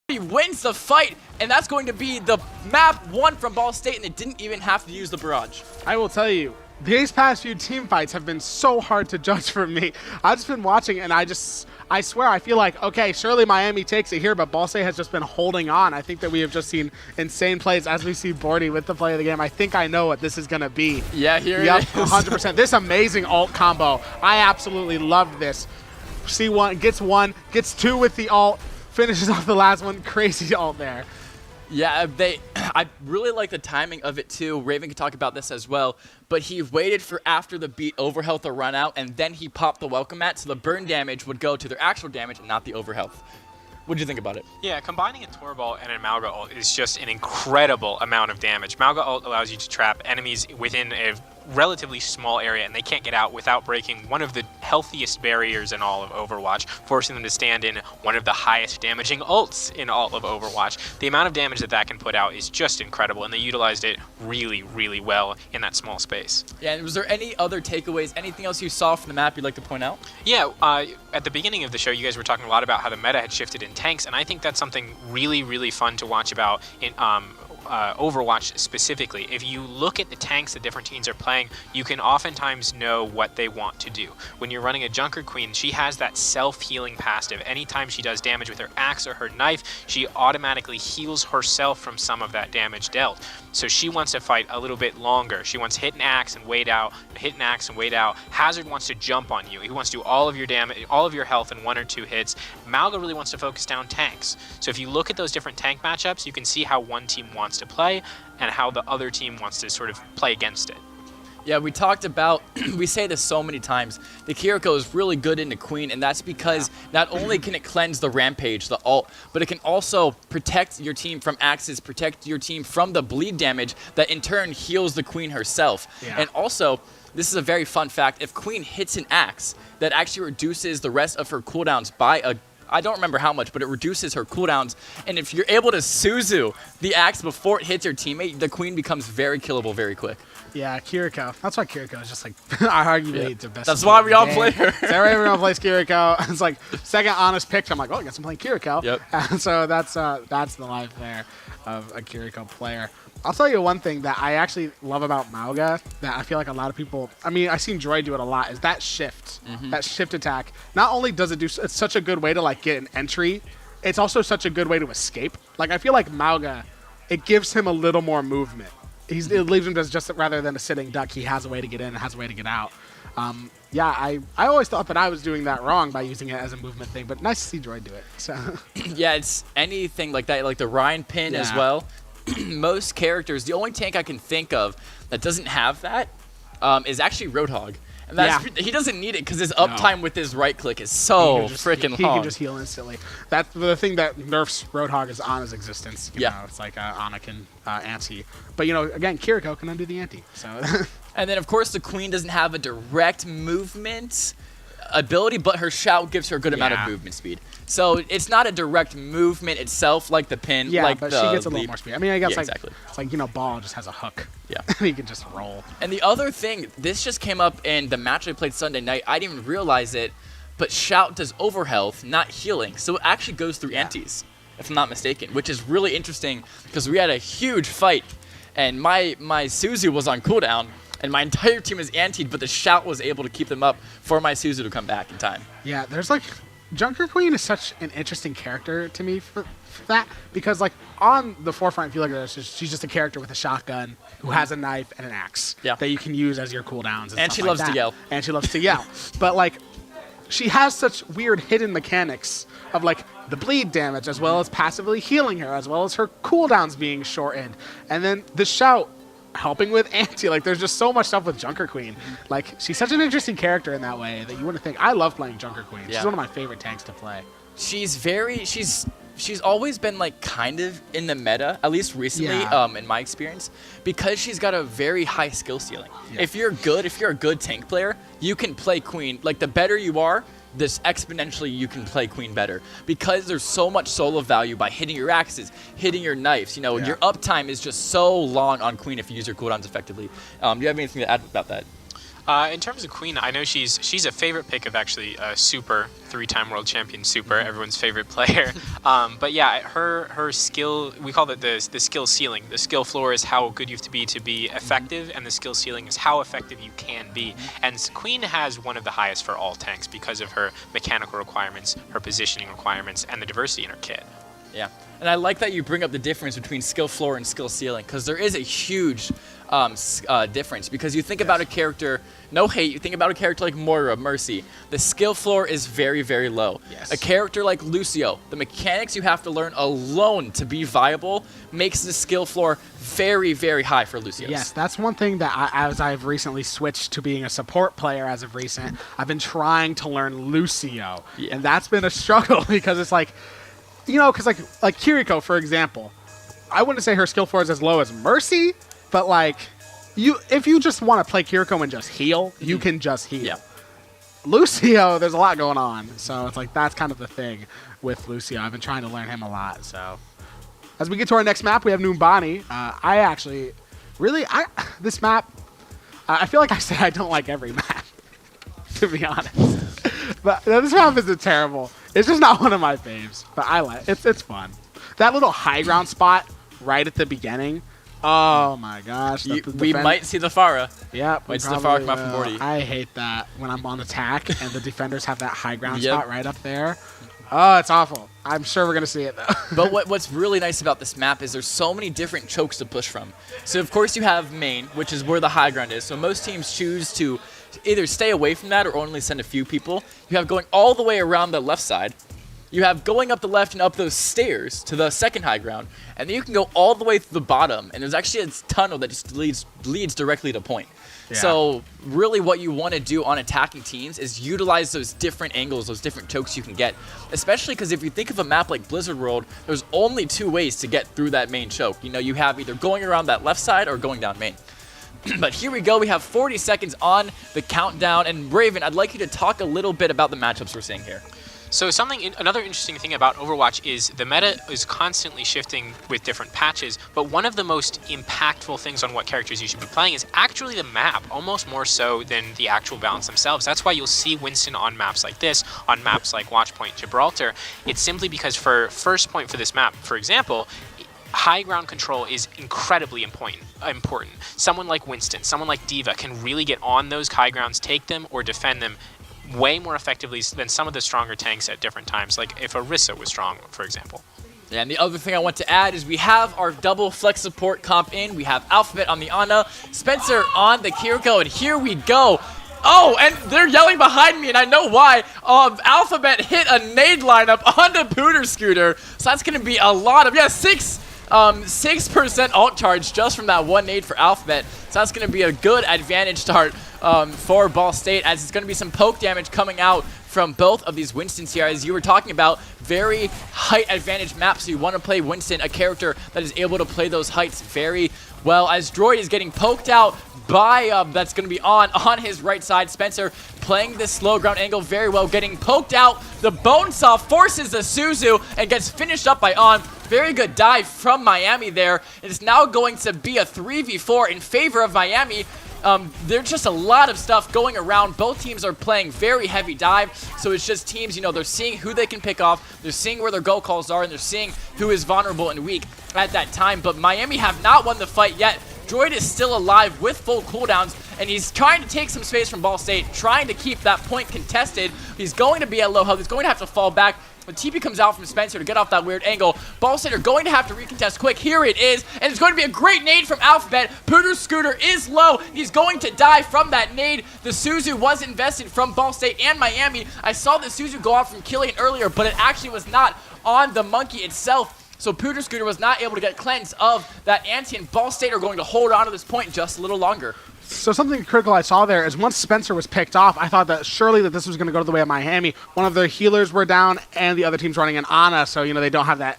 He wins the fight, and that's going to be the map 1 from Ball State, and they didn't even have to use the barrage. I will tell you, these past few team fights have been so hard to judge for me. I've just been watching, and I swear, I feel like, okay, surely Miami takes it here, but Ball State has just been holding on. I think that we have just seen insane plays as we see Bordy with the play of the game. I think I know what this is going to be. Yeah, here Yep, it is. 100%. This amazing ult combo. I absolutely loved this. C1 gets 2 with the ult, finishes off the last one. Crazy ult there. Yeah, I really like the timing of it too. Raven could talk about this as well, but he waited for after the beat overhealth to run out, and then he popped the welcome mat, so the burn damage would go to their actual damage and not the overhealth. What do you think about it? Yeah, combining a Tor Ball and a Malga ult is just an incredible amount of damage. Malga ult allows you to trap enemies within a relatively small area, and they can't get out without breaking one of the healthiest barriers in all of Overwatch, forcing them to stand in one of the highest damaging ults in all of Overwatch. The amount of damage that can put out is just incredible, and they utilized it really, really well in that small space. Yeah, and was there any other takeaways, anything else you saw from the map you'd like to point out? Yeah, at the beginning of the show, you guys were talking a lot about how the meta had shifted in tanks, and I think that's something really, really fun to watch about in Overwatch specifically. If you look at the tanks that different teams are playing, you can oftentimes know what they want to do. When you're running a Junker Queen, she has that self-healing passive. Anytime she does damage with her axe or her knife, she automatically heals herself from some of that damage dealt. So she wants to fight a little bit longer. She wants hit an axe and wait out, hit an axe and wait out. Hazard wants to jump on you. He wants to do all of your damage, all of your health in 1 or 2 hits. Malga really wants to focus down tanks. So if you look at those different tank matchups, you can see how one team wants to play and how the other team wants to sort of play against it. Yeah, we talked about, we say this so many times, the Kiriko is really good into Queen, and that's because not only can it cleanse the Rampage, the ult, but it can also protect your team from axes, protect your team from the bleed damage that in turn heals the Queen herself. Yeah. And also, this is a very fun fact, if Queen hits an axe, that actually reduces the rest of her cooldowns by I don't remember how much, but it reduces her cooldowns. And if you're able to Suzu the axe before it hits your teammate, the Queen becomes very killable very quick. Yeah, Kiriko. That's why Kiriko is just like arguably the best. That's why we all play her. So everyone plays Kiriko. It's like second honest pick. I'm like, oh, I guess I'm playing Kiriko. Yep. And so that's the life there of a Kiriko player. I'll tell you one thing that I actually love about Malga that I feel like a lot of people, I mean, I've seen Droid do it a lot, is that shift, that shift attack. Not only does it do, it's such a good way to like get an entry, it's also such a good way to escape. Like I feel like Malga, it gives him a little more movement. It leaves him just rather than a sitting duck, he has a way to get in and has a way to get out. Yeah, I always thought that I was doing that wrong by using it as a movement thing, but nice to see Droid do it. So Yeah, it's anything like that, like the Ryan pin as well. Most characters, the only tank I can think of that doesn't have that is actually Roadhog. And that's, he doesn't need it because his uptime with his right click is so freaking long. He can just heal instantly. That's the thing that nerfs Roadhog is Ana's existence. You know, it's like Ana can anti. But, you know, again, Kiriko can undo the anti. So. And then, of course, the Queen doesn't have a direct movement ability, but her shout gives her a good amount of movement speed. So it's not a direct movement itself like the pin. Yeah, like but the she gets a little more speed. I mean, I guess exactly. It's like, you know, Ball just has a hook. Yeah. He can just roll. And the other thing, this just came up in the match I played Sunday night. I didn't even realize it, but Shout does overhealth, not healing. So it actually goes through antis, if I'm not mistaken, which is really interesting because we had a huge fight, and my Suzu was on cooldown, and my entire team was antied, but the Shout was able to keep them up for my Suzu to come back in time. Yeah, there's like... Junker Queen is such an interesting character to me for that, because like on the forefront, if you look at her, she's just a character with a shotgun who has a knife and an axe that you can use as your cooldowns. And she loves to yell. And she loves to yell. But like, she has such weird hidden mechanics of like the bleed damage, as well as passively healing her, as well as her cooldowns being shortened, and then the shout helping with anti. Like, there's just so much stuff with Junker Queen. Like, she's such an interesting character in that way that you wouldn't think. I love playing Junker Queen. She's one of my favorite tanks to play. She's always been like kind of in the meta, at least recently, in my experience, because she's got a very high skill ceiling. If you're a good tank player, you can play Queen. Like, the better you are, this exponentially you can play Queen better, because there's so much solo value by hitting your axes, hitting your knives. You know, your uptime is just so long on Queen if you use your cooldowns effectively. Do you have anything to add about that? In terms of Queen, I know she's a favorite pick of actually Super, 3-time world champion Super, everyone's favorite player. But yeah, her skill, we call it the skill ceiling. The skill floor is how good you have to be effective, and the skill ceiling is how effective you can be. And Queen has one of the highest for all tanks because of her mechanical requirements, her positioning requirements, and the diversity in her kit. Yeah, and I like that you bring up the difference between skill floor and skill ceiling, because there is a huge difference. Because you think about a character, no hate, you think about a character like Moira, Mercy, the skill floor is very, very low. Yes. A character like Lucio, the mechanics you have to learn alone to be viable makes the skill floor very, very high for Lucios. Yes, that's one thing that as I've recently switched to being a support player as of recent, I've been trying to learn Lucio. Yeah. And that's been a struggle because it's like, you know, because like Kiriko, for example, I wouldn't say her skill floor is as low as Mercy, but like, if you just want to play Kiriko and just heal, you can just heal. Yeah. Lucio, there's a lot going on, so it's like that's kind of the thing with Lucio. I've been trying to learn him a lot. So as we get to our next map, we have Numbani. This map, I feel like I say I don't like every map, to be honest. But this map isn't terrible. It's just not one of my faves, but I like it. It's fun. That little high ground spot right at the beginning. Oh my gosh. We might see the Pharah. Yeah. Might see the Pharah come out from 40. I hate that when I'm on attack and the defenders have that high ground Yep. spot right up there. Oh, it's awful. I'm sure we're going to see it, though. But what's really nice about this map is there's so many different chokes to push from. So, of course, you have main, which is where the high ground is. So most teams choose to either stay away from that or only send a few people. You have going all the way around the left side. You have going up the left and up those stairs to the second high ground. And then you can go all the way to the bottom. And there's actually a tunnel that just leads directly to point. Yeah. So really what you want to do on attacking teams is utilize those different angles, those different chokes you can get. Especially because if you think of a map like Blizzard World, there's only 2 ways to get through that main choke. You know, you have either going around that left side or going down main. But here we go. We have 40 seconds on the countdown. And Raven, I'd like you to talk a little bit about the matchups we're seeing here. So another interesting thing about Overwatch is the meta is constantly shifting with different patches, but one of the most impactful things on what characters you should be playing is actually the map, almost more so than the actual balance themselves. That's why you'll see Winston on maps like this, on maps like Watchpoint Gibraltar. It's simply because for first point for this map, for example, high ground control is incredibly important. Someone like Winston, someone like D.Va can really get on those high grounds, take them, or defend them way more effectively than some of the stronger tanks at different times, like if Orisa was strong, for example. Yeah, and the other thing I want to add is we have our double flex support comp in. We have Alphabet on the Ana, Spencer on the Kiriko, and here we go. Oh, and they're yelling behind me, and I know why. Alphabet hit a nade lineup on the Pooter Scooter, so that's going to be a lot of, 6% ult charge just from that one nade for Alphabet. So that's going to be a good advantage start for Ball State, as it's going to be some poke damage coming out from both of these Winstons here. As you were talking about, very height advantage maps, so you want to play Winston, a character that is able to play those heights very well. As Droid is getting poked out by, that's going to be on his right side. Spencer playing this slow ground angle very well, getting poked out. The Bonesaw forces the Suzu and gets finished up by On. Very good dive from Miami there. It is now going to be a 3v4 in favor of Miami. There's just a lot of stuff going around. Both teams are playing very heavy dive, so it's just teams, they're seeing who they can pick off, they're seeing where their go calls are, and they're seeing who is vulnerable and weak at that time. But Miami have not won the fight yet. Droid is still alive with full cooldowns, and he's trying to take some space from Ball State, trying to keep that point contested. He's going to be at low health. He's going to have to fall back. When TP comes out from Spencer to get off that weird angle, Ball State are going to have to recontest quick. Here it is, and it's going to be a great nade from Alphabet. Pooter Scooter is low. He's going to die from that nade. The Suzu was invested from Ball State and Miami. I saw the Suzu go off from Killian earlier, but it actually was not on the monkey itself. So Pooter Scooter was not able to get cleansed of that anti, and Ball State are going to hold on to this point just a little longer. So something critical I saw there is once Spencer was picked off, I thought that surely that this was going to go the way of Miami. One of their healers were down, and the other team's running an Ana, so they don't have that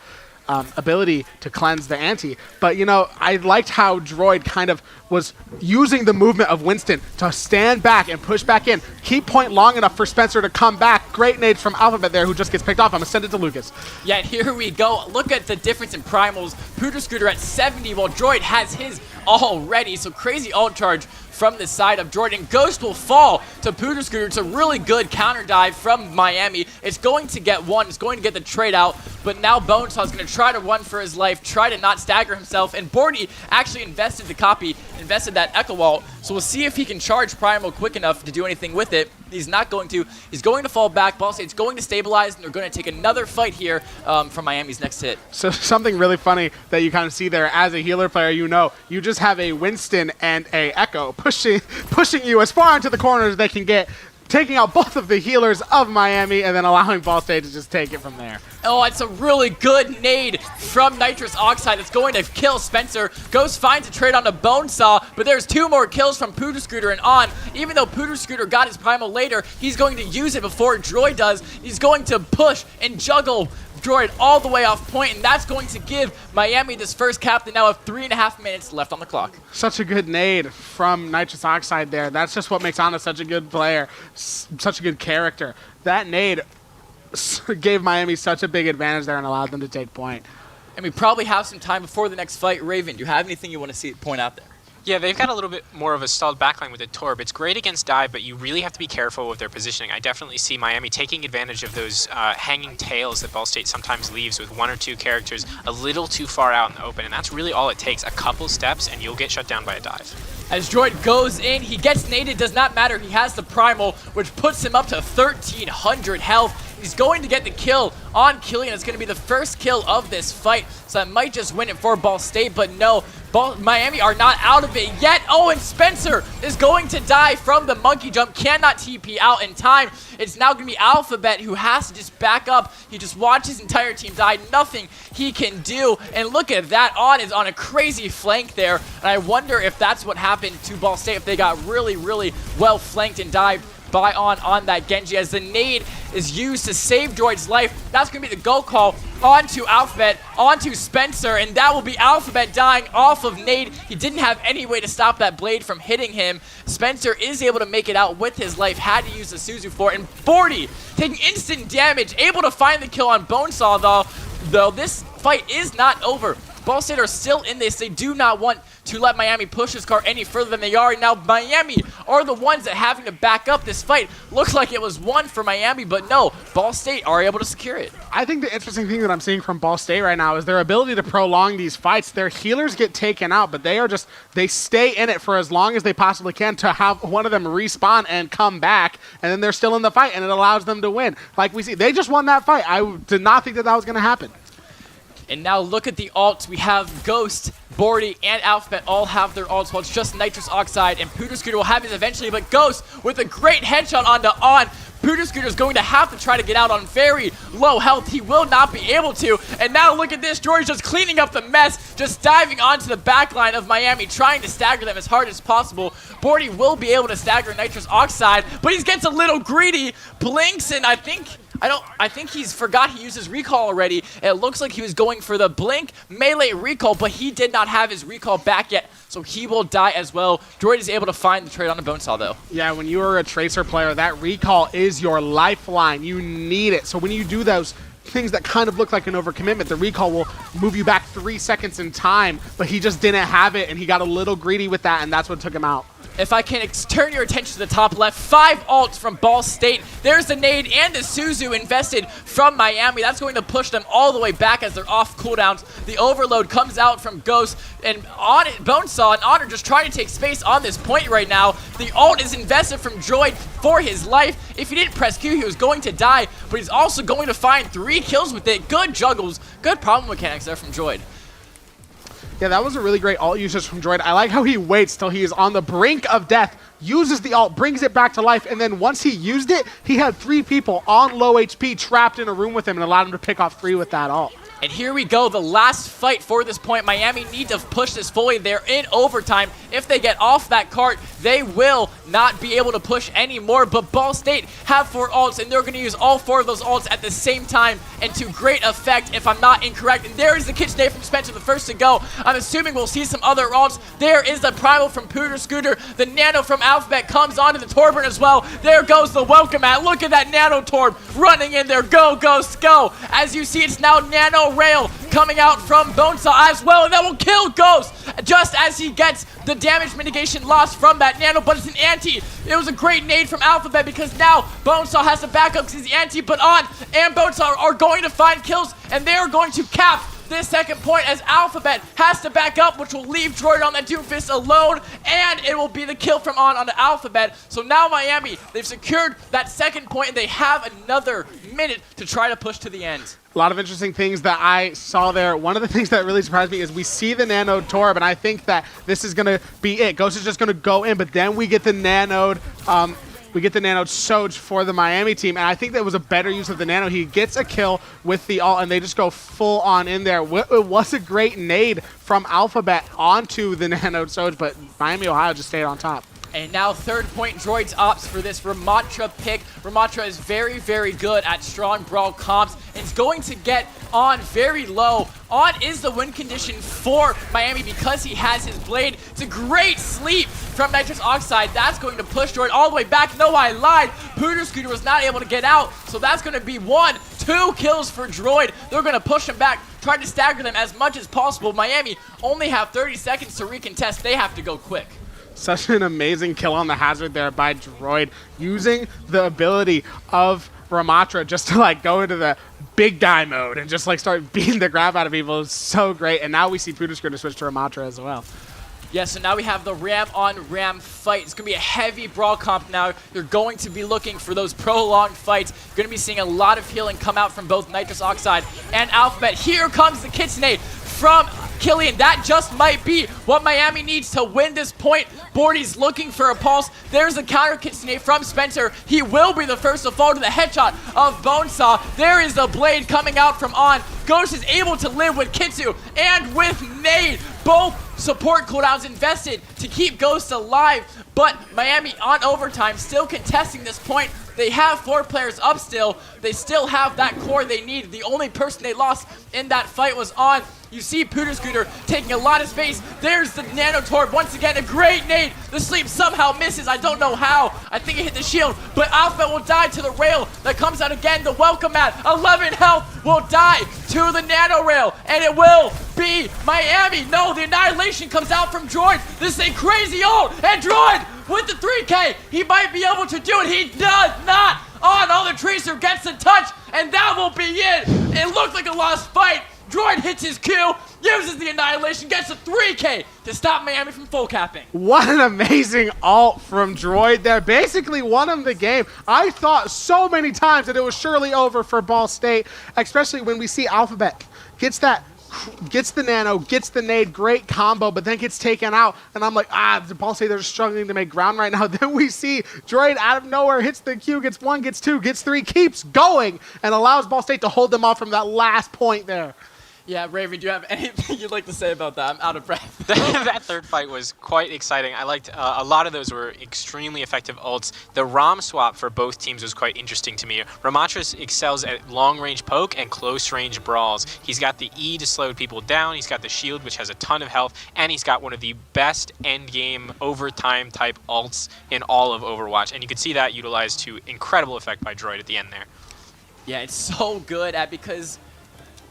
ability to cleanse the anti. But I liked how Droid kind of was using the movement of Winston to stand back and push back in, keep point long enough for Spencer to come back. Great nades from Alphabet there, who just gets picked off. I'm gonna send it to Lucas. Yeah, and here we go. Look at the difference in primals. Pooter Scooter at 70, while Droid has his already. So crazy ult charge from the side of Droid, and Ghost will fall to Pooter Scooter. It's a really good counter dive from Miami. It's going to get one. It's going to get the trade out, but now Bonesaw is going to try to run for his life, try to not stagger himself, and Bordy actually invested that Echo Wall, so we'll see if he can charge Primal quick enough to do anything with it. He's not going to. He's going to fall back. Ball State's going to stabilize, and they're going to take another fight here from Miami's next hit. So something really funny that you kind of see there as a healer player, you just have a Winston and a Echo pushing you as far into the corner as they can get, taking out both of the healers of Miami and then allowing Ball State to just take it from there. Oh, it's a really good nade from Nitrous Oxide. It's going to kill Spencer. Ghost finds a trade on the Bonesaw, but there's 2 more kills from Pooter Scooter and on. Even though Pooter Scooter got his Primal later, he's going to use it before Droid does. He's going to push and juggle Droid all the way off point, and that's going to give Miami this first cap. They now have 3.5 minutes left on the clock. Such a good nade from Nitrous Oxide there. That's just what makes Ana such a good player, such a good character. That nade gave Miami such a big advantage there and allowed them to take point. And we probably have some time before the next fight. Raven, do you have anything you want to see point out there? Yeah, they've got a little bit more of a stalled backline with the Torb. It's great against dive, but you really have to be careful with their positioning. I definitely see Miami taking advantage of those hanging tails that Ball State sometimes leaves with 1 or 2 characters a little too far out in the open, and that's really all it takes. A couple steps, and you'll get shut down by a dive. As Droid goes in, he gets naded, does not matter. He has the Primal, which puts him up to 1,300 health. He's going to get the kill on Killian. It's going to be the first kill of this fight, so that might just win it for Ball State, but no. Miami are not out of it yet. Oh, and Spencer is going to die from the monkey jump. Cannot TP out in time. It's now going to be Alphabet who has to just back up. He just watched his entire team die. Nothing he can do. And look at that. On is on a crazy flank there. And I wonder if that's what happened to Ball State, if they got really, really well flanked and dived by on that Genji, as the nade is used to save Droid's life. That's going to be the go call onto Alphabet, onto Spencer, and that will be Alphabet dying off of nade. He didn't have any way to stop that blade from hitting him. Spencer is able to make it out with his life, had to use the Suzu for it, and 40 taking instant damage, able to find the kill on Bonesaw though this fight is not over. Ball State are still in this. They do not want to let Miami push this car any further than they are. Now Miami are the ones that having to back up this fight. Looks like it was won for Miami, but no, Ball State are able to secure it. I think the interesting thing that I'm seeing from Ball State right now is their ability to prolong these fights. Their healers get taken out, but they stay in it for as long as they possibly can to have one of them respawn and come back, and then they're still in the fight, and it allows them to win. Like we see, they just won that fight. I did not think that was going to happen. And now look at the ults. We have Ghost, Bordy, and Alphabet all have their ults. Well, it's just Nitrous Oxide, and Pooter Scooter will have his eventually, but Ghost with a great headshot onto On. Pooter Scooter is going to have to try to get out on very low health. He will not be able to. And now look at this. George just cleaning up the mess, just diving onto the back line of Miami, trying to stagger them as hard as possible. Bordy will be able to stagger Nitrous Oxide, but he gets a little greedy. Blinks, and I think he's forgot he used his recall already. It looks like he was going for the blink melee recall, but he did not have his recall back yet, so he will die as well. Droid is able to find the trade on the Bonesaw, though. Yeah, when you are a Tracer player, that recall is your lifeline. You need it. So when you do those things that kind of look like an overcommitment, the recall will move you back 3 seconds in time, but he just didn't have it, and he got a little greedy with that, and that's what took him out. If I can turn your attention to the top left, 5 ults from Ball State. There's the nade and the Suzu invested from Miami. That's going to push them all the way back as they're off cooldowns. The overload comes out from Ghost, and on it, Bonesaw and Honor just trying to take space on this point right now. The ult is invested from Droid for his life. If he didn't press Q, he was going to die, but he's also going to find 3 kills with it. Good juggles, good problem mechanics there from Droid. Yeah, that was a really great ult usage from Droid. I like how he waits till he is on the brink of death, uses the ult, brings it back to life, and then once he used it, he had 3 people on low HP trapped in a room with him and allowed him to pick off 3 with that ult. And here we go, the last fight for this point. Miami need to push this fully. They're in overtime. If they get off that cart, they will not be able to push anymore. But Ball State have 4 ults, and they're going to use all 4 of those ults at the same time and to great effect, if I'm not incorrect. And there is the KitchenAid from Spencer, the first to go. I'm assuming we'll see some other ults. There is the Primal from Pooter Scooter. The Nano from Alphabet comes onto the Torburn as well. There goes the welcome mat. Look at that Nano Torb running in there. Go, Ghost, go. As you see, it's now Nano Rail coming out from Bonesaw as well, and that will kill Ghost just as he gets the damage mitigation loss from that nano, but it's an anti. It was a great nade from Alphabet because now Bonesaw has to back up because he's anti, but On and Bonesaw are going to find kills, and they are going to cap this second point as Alphabet has to back up, which will leave Droid on that Doomfist alone, and it will be the kill from onto Alphabet. So now Miami, they've secured that second point, and they have another minute to try to push to the end. A lot of interesting things that I saw there. One of the things that really surprised me is we see the Nano Torb, and I think that this is going to be it. Ghost is just going to go in, but then we get the Nanoed Soj for the Miami team, and I think that was a better use of the Nano. He gets a kill with the ult, and they just go full on in there. It was a great nade from Alphabet onto the Nanoed Soj, but Miami, Ohio just stayed on top. And now third point, Droids opts for this Ramatra pick. Ramatra is very, very good at strong brawl comps and is going to get On very low. On is the win condition for Miami because he has his blade. It's a great sleep from Nitrous Oxide. That's going to push Droid all the way back. No, I lied. Pooter Scooter was not able to get out, so that's going to be 1-2 kills for Droid. They're going to push him back, try to stagger them as much as possible. Miami only have 30 seconds to recontest. They have to go quick. Such an amazing kill on the hazard there by Droid, using the ability of Ramatra just to like go into the big guy mode and just like start beating the crap out of people. It's so great. And now we see Pooter's going to switch to Ramatra as well. Yeah, so now we have the Ram on Ram fight. It's going to be a heavy brawl comp now. You're going to be looking for those prolonged fights. You're going to be seeing a lot of healing come out from both Nitrous Oxide and Alphabet. Here comes the Kitsune from Killian. That just might be what Miami needs to win this point. Bordy's looking for a pulse. There's a counter Kitsune from Spencer. He will be the first to fall to the headshot of Bonesaw. There is the blade coming out from On. Ghost is able to live with Kitsu and with Nade. Both support cooldowns invested to keep Ghost alive, but Miami on overtime still contesting this point. They have 4 players up still. They still have that core they need. The only person they lost in that fight was On. You see Pooter Scooter taking a lot of space. There's the Nano Torb. Once again, a great nade. The sleep somehow misses. I don't know how. I think it hit the shield, but Alphabet will die to the rail that comes out again. The welcome mat, 11 health, will die to the Nano Rail, and it will be Miami. No, the Annihilation comes out from Droid. This is a crazy ult, and Droid with the 3K, he might be able to do it. He does not. On the Tracer gets the touch, and that will be it. It looked like a lost fight. Droid hits his Q, uses the Annihilation, gets a 3K to stop Miami from full capping. What an amazing ult from Droid there. Basically won him the game. I thought so many times that it was surely over for Ball State, especially when we see Alphabet gets the nano, gets the nade, great combo, but then gets taken out. And I'm like, the Ball State, they're struggling to make ground right now. Then we see Droid out of nowhere, hits the Q, gets 1, gets 2, gets 3, keeps going, and allows Ball State to hold them off from that last point there. Yeah, Raven, do you have anything you'd like to say about that? I'm out of breath. That third fight was quite exciting. I liked a lot of those were extremely effective ults. The ROM swap for both teams was quite interesting to me. Ramatra excels at long-range poke and close-range brawls. He's got the E to slow people down. He's got the shield, which has a ton of health, and he's got one of the best endgame overtime type ults in all of Overwatch. And you could see that utilized to incredible effect by Droid at the end there. Yeah, it's so good because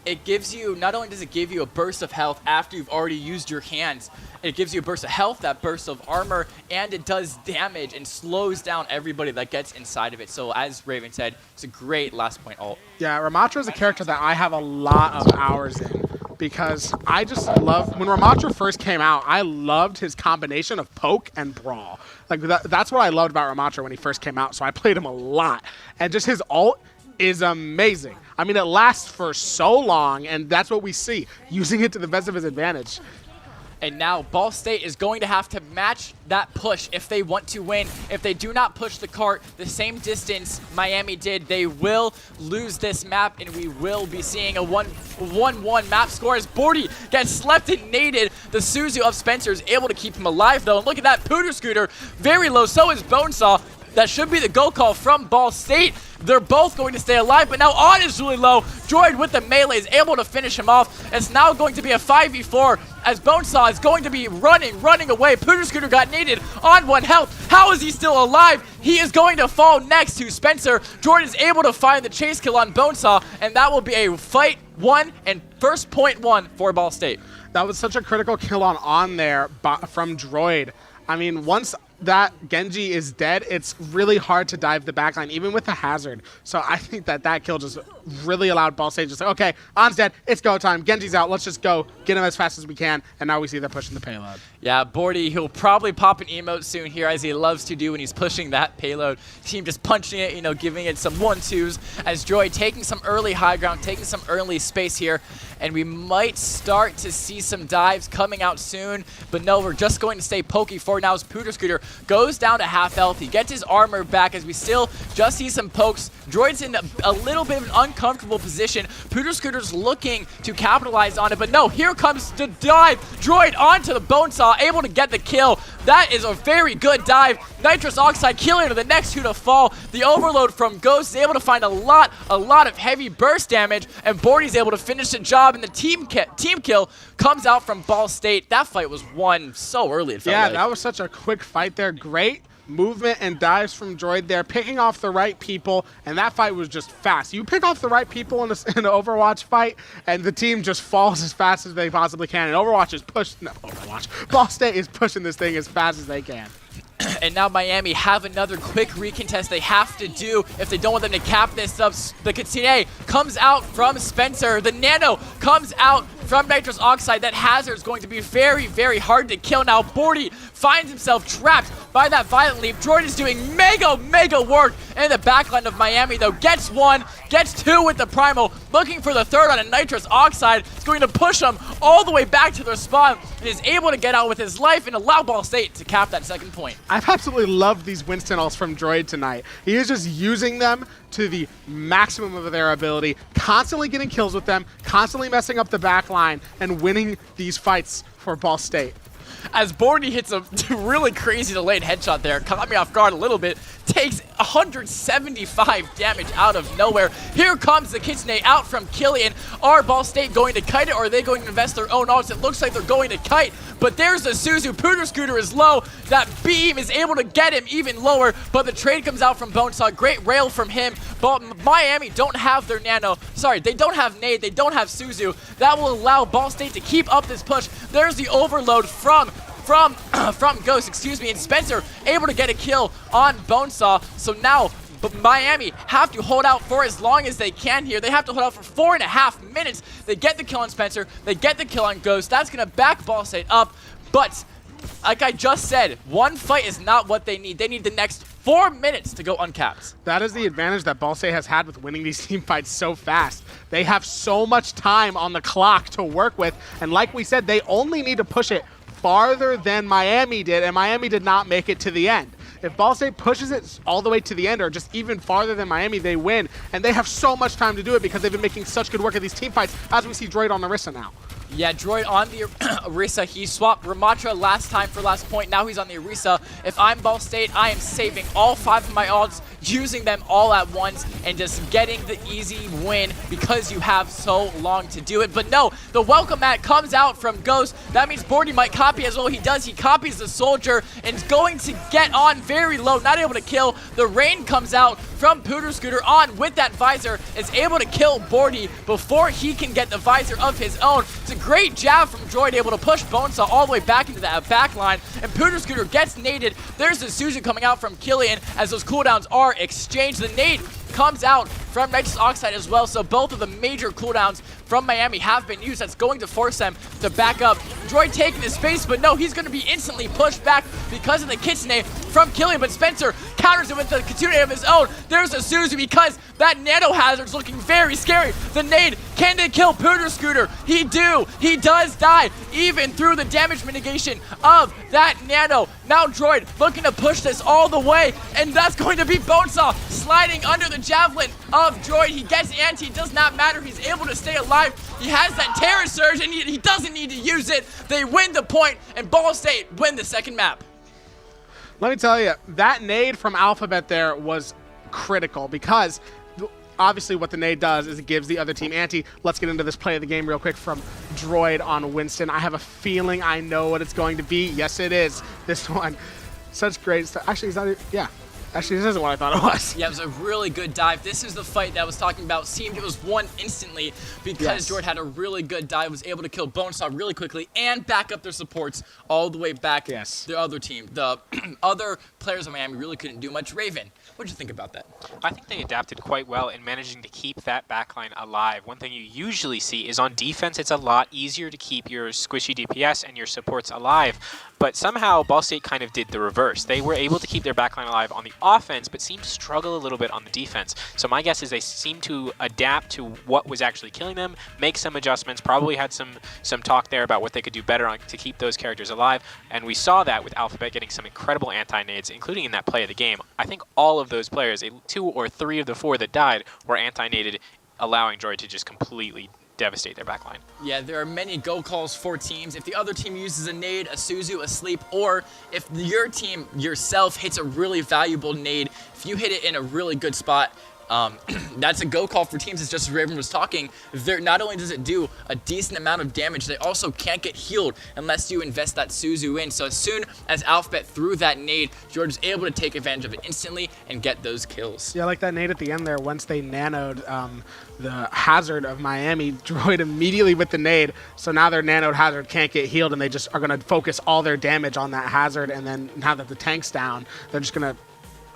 it gives you, not only does it give you a burst of health after you've already used your hands, it gives you a burst of health, that burst of armor, and it does damage and slows down everybody that gets inside of it. So as Raven said, it's a great last point ult. Yeah, Ramatra is a character that I have a lot of hours in because I just love, when Ramatra first came out, I loved his combination of poke and brawl. Like that's what I loved about Ramatra when he first came out, so I played him a lot. And just his ult is amazing. I mean, it lasts for so long, and that's what we see, using it to the best of his advantage. And now Ball State is going to have to match that push if they want to win. If they do not push the cart the same distance Miami did, they will lose this map, and we will be seeing a 1-1 map score as Bordy gets slept and naded. The Suzu of Spencer is able to keep him alive, though. And look at that, Pooter Scooter, very low. So is Bonesaw. That should be the go call from Ball State. They're both going to stay alive, but now On is really low. Droid with the melee is able to finish him off. It's now going to be a 5v4 as Bonesaw is going to be running away. Pooter Scooter got naded on 1 health. How is he still alive? He is going to fall next to Spencer. Droid is able to find the chase kill on Bonesaw, and that will be a fight 1 and first point 1 for Ball State. That was such a critical kill on there from Droid. I mean, once that Genji is dead, it's really hard to dive the backline, even with the hazard. So I think that kill just really allowed Ball State to say, okay, On's dead, it's go time, Genji's out, let's just go, get him as fast as we can, and now we see they're pushing the payload. Yeah, Bordy, he'll probably pop an emote soon here, as he loves to do when he's pushing that payload. Team just punching it, you know, giving it some 1-2s, as Droid taking some early high ground, taking some early space here, and we might start to see some dives coming out soon, but no, we're just going to stay pokey for now as Pooter Scooter goes down to half health. He gets his armor back as we still just see some pokes. Droid's in a little bit of an uncomfortable position. Pooter Scooter's looking to capitalize on it, but no, here comes the dive. Droid onto the Bonesaw, able to get the kill. That is a very good dive. Nitrous Oxide killing the next 2 to fall. The overload from Ghost is able to find a lot of heavy burst damage, and Bordy's able to finish the job, and the team kill comes out from Ball State. That fight was won so early, it felt like. That was such a quick fight there. Great movement and dives from Droid there, picking off the right people, and that fight was just fast. You pick off the right people in an Overwatch fight, and the team just falls as fast as they possibly can, and Ball State is pushing this thing as fast as they can. And now Miami have another quick recontest they have to do if they don't want them to cap this up. The Katsune comes out from Spencer. The Nano comes out from Nitrous Oxide. That hazard is going to be very, very hard to kill. Now Bordy finds himself trapped by that Violent Leap. Droid is doing mega work in the backline of Miami, though. Gets 1, gets 2 with the Primal, looking for the 3rd on a Nitrous Oxide. It's going to push him all the way back to their spawn, and is able to get out with his life and allow Ball State to cap that 2nd point. I've absolutely loved these Winston ults from Droid tonight. He is just using them to the maximum of their ability, constantly getting kills with them, constantly messing up the back line, and winning these fights for Ball State. As Bordy hits a really crazy delayed headshot there, caught me off guard a little bit, takes 175 damage out of nowhere. Here comes the Kitsune out from Killian. Are Ball State going to kite it, or are they going to invest their own ults? It looks like they're going to kite, but there's the Suzu. Pooter Scooter is low. That beam is able to get him even lower, but the trade comes out from Bonesaw. Great rail from him, but Miami don't have their Nano. Sorry, they don't have Nade, they don't have Suzu. That will allow Ball State to keep up this push. There's the overload from Ghost, excuse me, and Spencer able to get a kill on Bonesaw. So now Miami have to hold out for as long as they can here. They have to hold out for 4.5 minutes. They get the kill on Spencer, they get the kill on Ghost. That's going to back Ball State up, but like I just said, one fight is not what they need. They need the next 4 minutes to go uncapped. That is the advantage that Ball State has had with winning these team fights so fast. They have so much time on the clock to work with, and like we said, they only need to push it farther than Miami did, and Miami did not make it to the end. If Ball State pushes it all the way to the end, or just even farther than Miami, they win, and they have so much time to do it because they've been making such good work of these team fights, as we see Droid on Orisa now. Yeah, Droid on the Orisa. He swapped Ramatra last time for last point. Now he's on the Orisa. If I'm Ball State, I am saving all 5 of my ults, using them all at once, and just getting the easy win because you have so long to do it. But no, the welcome mat comes out from Ghost. That means Bordy might copy as well. He does. He copies the soldier and is going to get on very low, not able to kill. The rain comes out from Pooter Scooter on with that visor, is able to kill Bordy before he can get the visor of his own. It's a great jab from Droid, able to push Bonesaw all the way back into that back line, and Pooter Scooter gets naded. There's the Suzu coming out from Killian as those cooldowns are exchanged. The nade comes out from Nitrous Oxide as well, so both of the major cooldowns from Miami have been used. That's going to force them to back up. Droid taking his space, but no, he's going to be instantly pushed back because of the Kitsune from Killian, but Spencer counters it with the Kitsune of his own. There's a Suzu because that Nano Hazard's looking very scary. The nade, can they kill Pooter Scooter? He does die, even through the damage mitigation of that Nano. Now Droid looking to push this all the way, and that's going to be Bonesaw sliding under the javelin of Droid. He gets anti, does not matter, he's able to stay alive. He has that Terror Surge, and he doesn't need to use it. They win the point, and Ball State win the second map. Let me tell you, that nade from Alphabet there was critical because obviously what the nade does is it gives the other team ante. Let's get into this play of the game real quick from Droid on Winston. I have a feeling I know what it's going to be. Yes, it is. This one. Such great stuff. Actually, it's not even, yeah. Actually, this isn't what I thought it was. Yeah, it was a really good dive. This is the fight that I was talking about. Seemed it was won instantly because Jordan had a really good dive, was able to kill Bonesaw really quickly and back up their supports all the way back. Yes. The other team. The other players of Miami really couldn't do much. Raven, what did you think about that? I think they adapted quite well in managing to keep that backline alive. One thing you usually see is on defense, it's a lot easier to keep your squishy DPS and your supports alive. But somehow Ball State kind of did the reverse. They were able to keep their backline alive on the offense, but seemed to struggle a little bit on the defense. So my guess is they seemed to adapt to what was actually killing them, make some adjustments, probably had some talk there about what they could do better to keep those characters alive. And we saw that with Alphabet getting some incredible anti-nades, including in that play of the game. I think all of those players, 2 or 3 of the 4 that died, were anti-naded, allowing Droid to just completely devastate their backline. Yeah, there are many go calls for teams. If the other team uses a nade, a Suzu, a sleep, or if your team yourself hits a really valuable nade, if you hit it in a really good spot, that's a go call for teams. It's just as Raven was talking. Not only does it do a decent amount of damage, they also can't get healed unless you invest that Suzu in. So as soon as Alphabet threw that nade, George was able to take advantage of it instantly and get those kills. Yeah, like that nade at the end there, once they nanoed the hazard of Miami, Droid immediately with the nade. So now their nanoed hazard can't get healed, and they just are going to focus all their damage on that hazard. And then now that the tank's down, they're just going to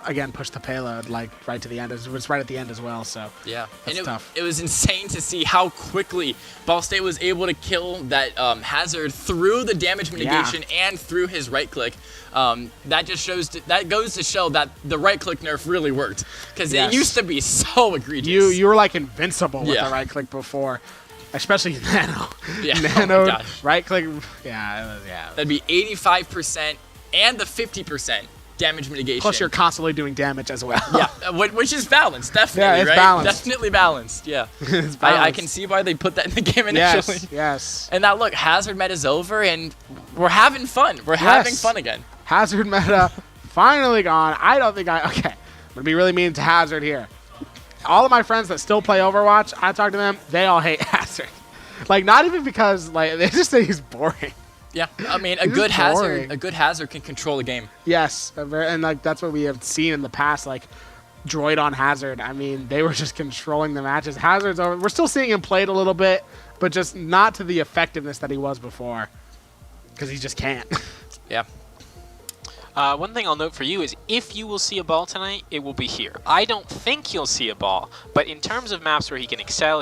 again push the payload like right to the end. It was right at the end as well, so yeah, that's tough. It was insane to see how quickly Ball State was able to kill that hazard through the damage mitigation and through his right click. That just shows that goes to show that the right click nerf really worked, because it used to be so egregious. You were like invincible with the right click before. Especially Nano. Yeah. Nano, right click. Yeah. That'd be 85% and the 50% damage mitigation. Plus, you're constantly doing damage as well. Yeah, which is balanced, definitely. Yeah, it's right? balanced. Definitely balanced. Yeah. It's balanced. I can see why they put that in the game initially. Yes. And now look, Hazard meta's over, and we're having fun. We're having fun again. Hazard meta finally gone. I don't think okay. I'm gonna be really mean to Hazard here. All of my friends that still play Overwatch, I talk to them, they all hate Hazard. Like, not even because like they just say he's boring. Yeah, I mean, a good hazard can control the game. Yes, and like that's what we have seen in the past, like Droid on Hazard. I mean, they were just controlling the matches. Hazard's over. We're still seeing him played a little bit, but just not to the effectiveness that he was before, because he just can't. Yeah. One thing I'll note for you is if you will see a ball tonight, it will be here. I don't think you'll see a ball, but in terms of maps where he can excel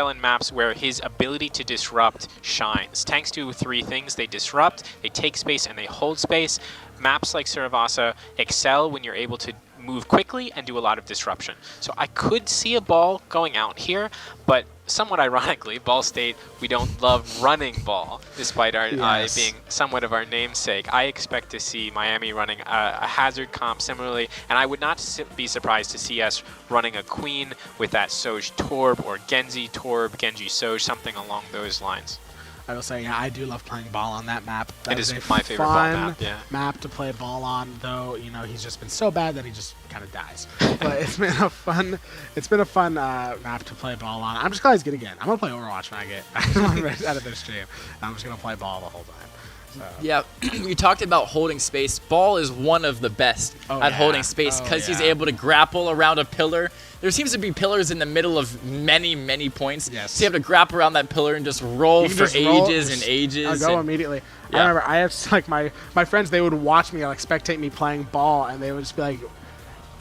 in maps where his ability to disrupt shines. Tanks do 3 things. They disrupt, they take space, and they hold space. Maps like Suravasa excel when you're able to move quickly and do a lot of disruption. So I could see a ball going out here, but somewhat ironically, Ball State, we don't love running ball, despite our being somewhat of our namesake. I expect to see Miami running a hazard comp similarly, and I would not be surprised to see us running a Queen with that Soj Torb or Genji Torb, Genji Soj, something along those lines. I will say, yeah, I do love playing ball on that map. It is my favorite ball map, yeah. Map to play ball on, though, you know, he's just been so bad that he just kind of dies. But it's been a fun map to play ball on. I'm just glad he's good again. I'm going to play Overwatch when I get out of this stream. I'm just going to play ball the whole time. So. Yeah, we talked about holding space. Ball is one of the best at holding space because he's able to grapple around a pillar. There seems to be pillars in the middle of many, many points. Yes. So you have to grapple around that pillar and just roll for ages and ages. I'll go immediately. Yeah. I remember I have like my friends, they would watch me, like spectate me playing ball, and they would just be like,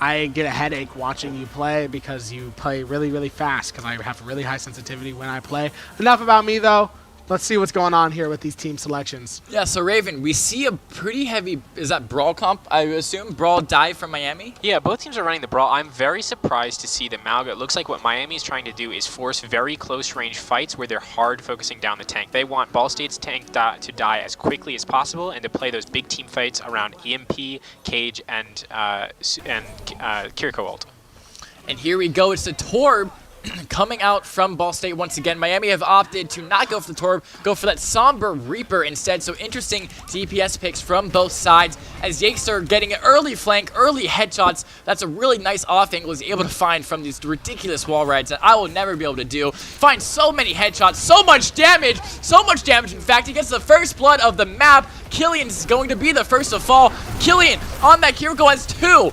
I get a headache watching you play because you play really, really fast because I have really high sensitivity when I play. Enough about me, though. Let's see what's going on here with these team selections. Yeah, so Raven, we see a pretty heavy, is that Brawl comp, I assume? Brawl dive from Miami? Yeah, both teams are running the Brawl. I'm very surprised to see the Malga. It looks like what Miami is trying to do is force very close range fights where they're hard focusing down the tank. They want Ball State's tank to die as quickly as possible and to play those big team fights around EMP, Cage, and Kiriko ult. And here we go, it's the Torb coming out from Ball State once again. Miami have opted to not go for the Torb, go for that Somber Reaper instead. So interesting DPS picks from both sides as Yakester getting an early flank, early headshots. That's a really nice off angle he's able to find from these ridiculous wall rides that I will never be able to do. Find so many headshots, so much damage. In fact, he gets the first blood of the map. Killian is going to be the first to fall. Killian on that Kiriko has 2.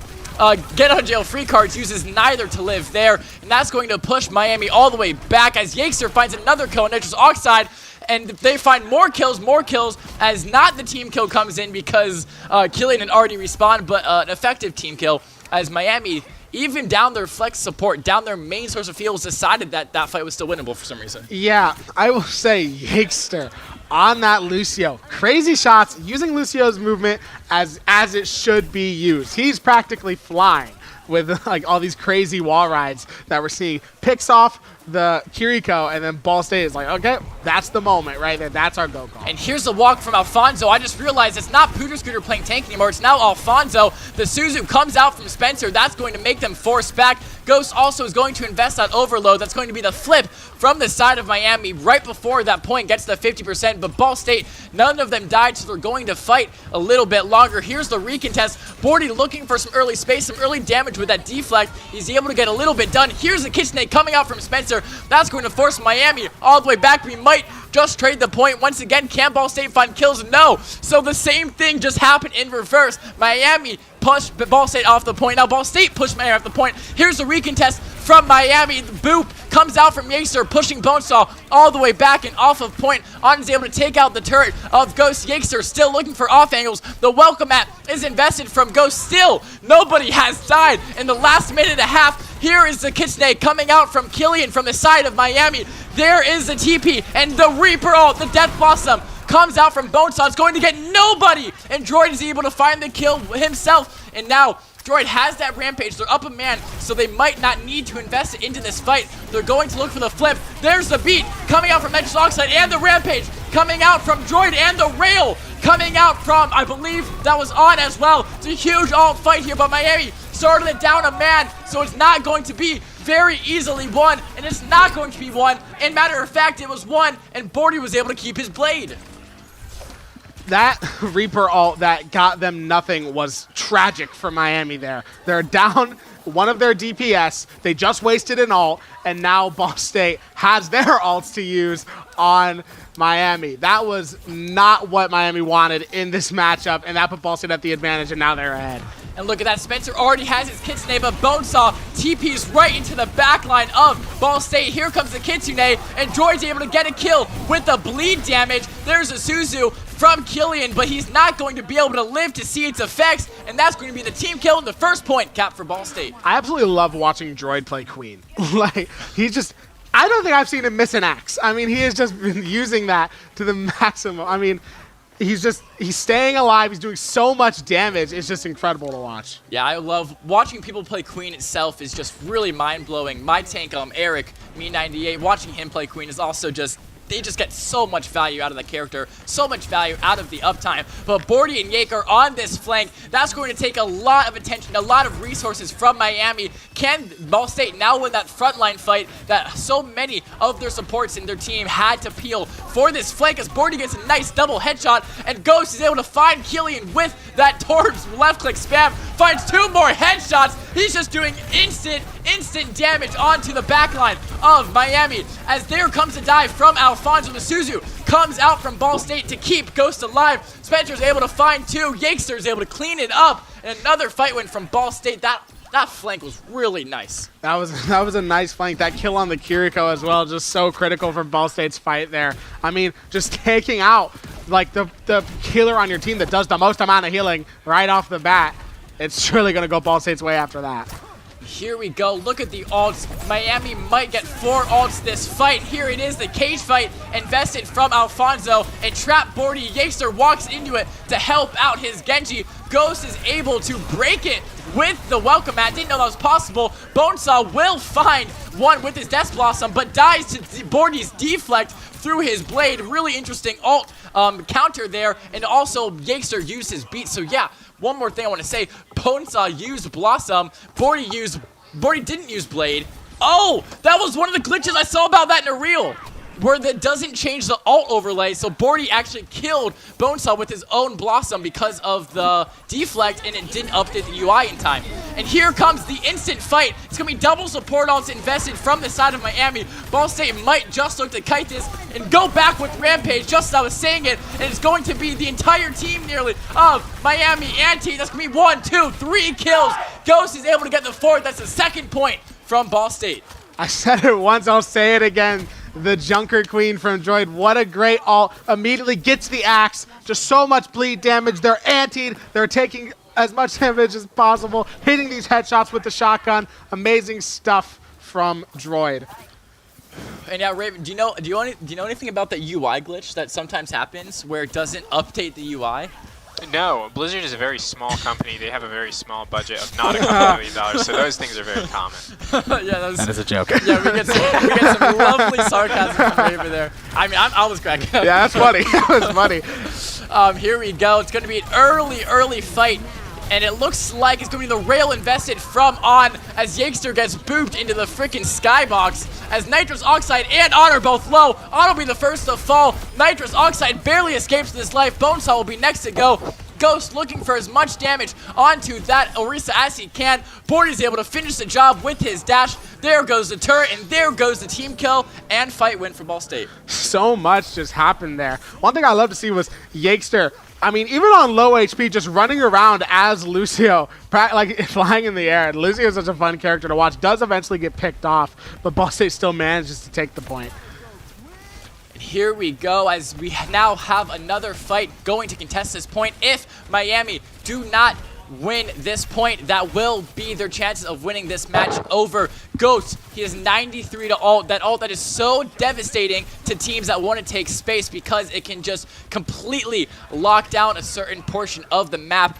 Get out of jail free cards, uses neither to live there, and that's going to push Miami all the way back as Yakester finds another kill on Nitrous Oxide, and they find more kills as not the team kill comes in because Killian had already respawned, but an effective team kill as Miami, even down their flex support, down their main source of fuels, decided that that fight was still winnable for some reason. Yeah, I will say Yakester on that Lucio. Crazy shots, using Lucio's movement as it should be used. He's practically flying with like all these crazy wall rides that we're seeing. Picks off the Kiriko, and then Ball State is like, okay, that's the moment right there. That's our go call. And here's the walk from Alfonso. I just realized it's not Pooter Scooter playing tank anymore. It's now Alfonso. The Suzu comes out from Spencer. That's going to make them force back. Ghost also is going to invest that overload. That's going to be the flip from the side of Miami right before that point gets to 50%. But Ball State, none of them died, so they're going to fight a little bit longer. Here's the recontest. Bordy looking for some early space, some early damage with that deflect. He's able to get a little bit done. Here's the KitchenAid coming out from Spencer. That's going to force Miami all the way back. We might just trade the point once again. Can Ball State find kills? No. So the same thing just happened in reverse. Miami pushed Ball State off the point. Now Ball State pushed Miami off the point. Here's the recontest from Miami. The boop comes out from Yakester, pushing Bonesaw all the way back and off of point. On is able to take out the turret of Ghost. Yakester still looking for off angles. The welcome mat is invested from Ghost. Still, nobody has died in the last minute and a half. Here is the KitchenAid coming out from Killian from the side of Miami. There is the TP and the Reaper ult, the Death Blossom comes out from Bonesaw. It's going to get nobody, and Droid is able to find the kill himself. And now Droid has that Rampage. They're up a man, so they might not need to invest it into this fight. They're going to look for the flip. There's the beat coming out from Nitrous Oxide and the Rampage coming out from Droid and the Rail coming out from, I believe that was on as well. It's a huge ult fight here, but Miami started it down a man, so it's not going to be very easily won, and it's not going to be won. And matter of fact, it was won, and Bordy was able to keep his blade. That Reaper ult that got them nothing was tragic for Miami there. They're down one of their DPS. They just wasted an ult, and now Ball State has their ults to use on Miami. That was not what Miami wanted in this matchup, and that put Ball State at the advantage, and now they're ahead. And look at that, Spencer already has his KitchenAid, but Bonesaw TP's right into the back line of Ball State. Here comes the KitchenAid, and Droid's able to get a kill with the bleed damage. There's a Suzu from Killian, but he's not going to be able to live to see its effects, and that's going to be the team kill and the first point cap for Ball State. I absolutely love watching Droid play Queen. Like, he's just, I don't think I've seen him miss an axe. I mean, he has just been using that to the maximum. I mean, he's staying alive. He's doing so much damage. It's just incredible to watch. Yeah, I love watching people play Queen itself is just really mind-blowing. My tank, Eric, Me98, watching him play Queen is also just, they just get so much value out of the character, so much value out of the uptime. But Bordy and Yake are on this flank. That's going to take a lot of attention, a lot of resources from Miami. Can Ball State now win that frontline fight that so many of their supports in their team had to peel for this flank as Bordy gets a nice double headshot, and Ghost is able to find Killian with that Torb's left-click spam, finds 2 more headshots. He's just doing instant damage onto the backline of Miami as there comes a dive from Alfonso. The Suzu comes out from Ball State to keep Ghost alive. Spencer's able to find 2. Yakester's able to clean it up, and another fight win from Ball State. That flank was really nice. That was a nice flank. That kill on the Kiriko as well, just so critical for Ball State's fight there. I mean, just taking out like the killer on your team that does the most amount of healing right off the bat. It's surely going to go Ball State's way after that. Here we go. Look at the ults. Miami might get 4 ults this fight. Here it is, the cage fight invested from Alfonso, and Trap Bordy Yakester walks into it to help out his Genji. Ghost is able to break it with the welcome mat. Didn't know that was possible. Bonesaw will find one with his Death Blossom, but dies to Bordy's deflect through his blade. Really interesting ult counter there, and also Yakester used his beat. So yeah, one more thing I want to say. Bonesaw used Blossom. Bordy didn't use Blade. Oh, that was one of the glitches I saw about that in a reel, where that doesn't change the alt overlay. So Bordy actually killed Bonesaw with his own Blossom because of the deflect, and it didn't update the UI in time. And here comes the instant fight. It's going to be double support alts invested from the side of Miami. Ball State might just look to kite this and go back with Rampage, just as I was saying it. And it's going to be the entire team nearly of Miami Anti. That's going to be 1, 2, 3 kills. Ghost is able to get the 4th. That's the 2nd point from Ball State. I said it once, I'll say it again. The Junker Queen from Droid, what a great ult. Immediately gets the axe. Just so much bleed damage. They're antied. They're taking as much damage as possible. Hitting these headshots with the shotgun. Amazing stuff from Droid. And yeah, Raven, do you know anything about the UI glitch that sometimes happens where it doesn't update the UI? No, Blizzard is a very small company. They have a very small budget of not a couple $1 million, so those things are very common. Yeah, That is a joke. Yeah, we get some lovely sarcasm from Raven there. I mean, I was cracking up. Yeah, that's funny. That was funny. Here we go. It's going to be an early fight. And it looks like it's going to be the rail invested from On as Yakester gets booped into the freaking skybox as Nitrous Oxide and On are both low. On will be the first to fall. Nitrous Oxide barely escapes this life. Bonesaw will be next to go. Ghost looking for as much damage onto that Orisa as he can. Bordy is able to finish the job with his dash. There goes the turret, and there goes the team kill and fight win for Ball State. So much just happened there. One thing I love to see was Yakester. I mean, even on low HP, just running around as Lucio, like flying in the air. Lucio is such a fun character to watch. Does eventually get picked off, but Ball State still manages to take the point. Here we go as we now have another fight going to contest this point. If Miami do not win this point, that will be their chances of winning this match over. Ghost, he is 93 to ult. That ult that is so devastating to teams that want to take space because it can just completely lock down a certain portion of the map.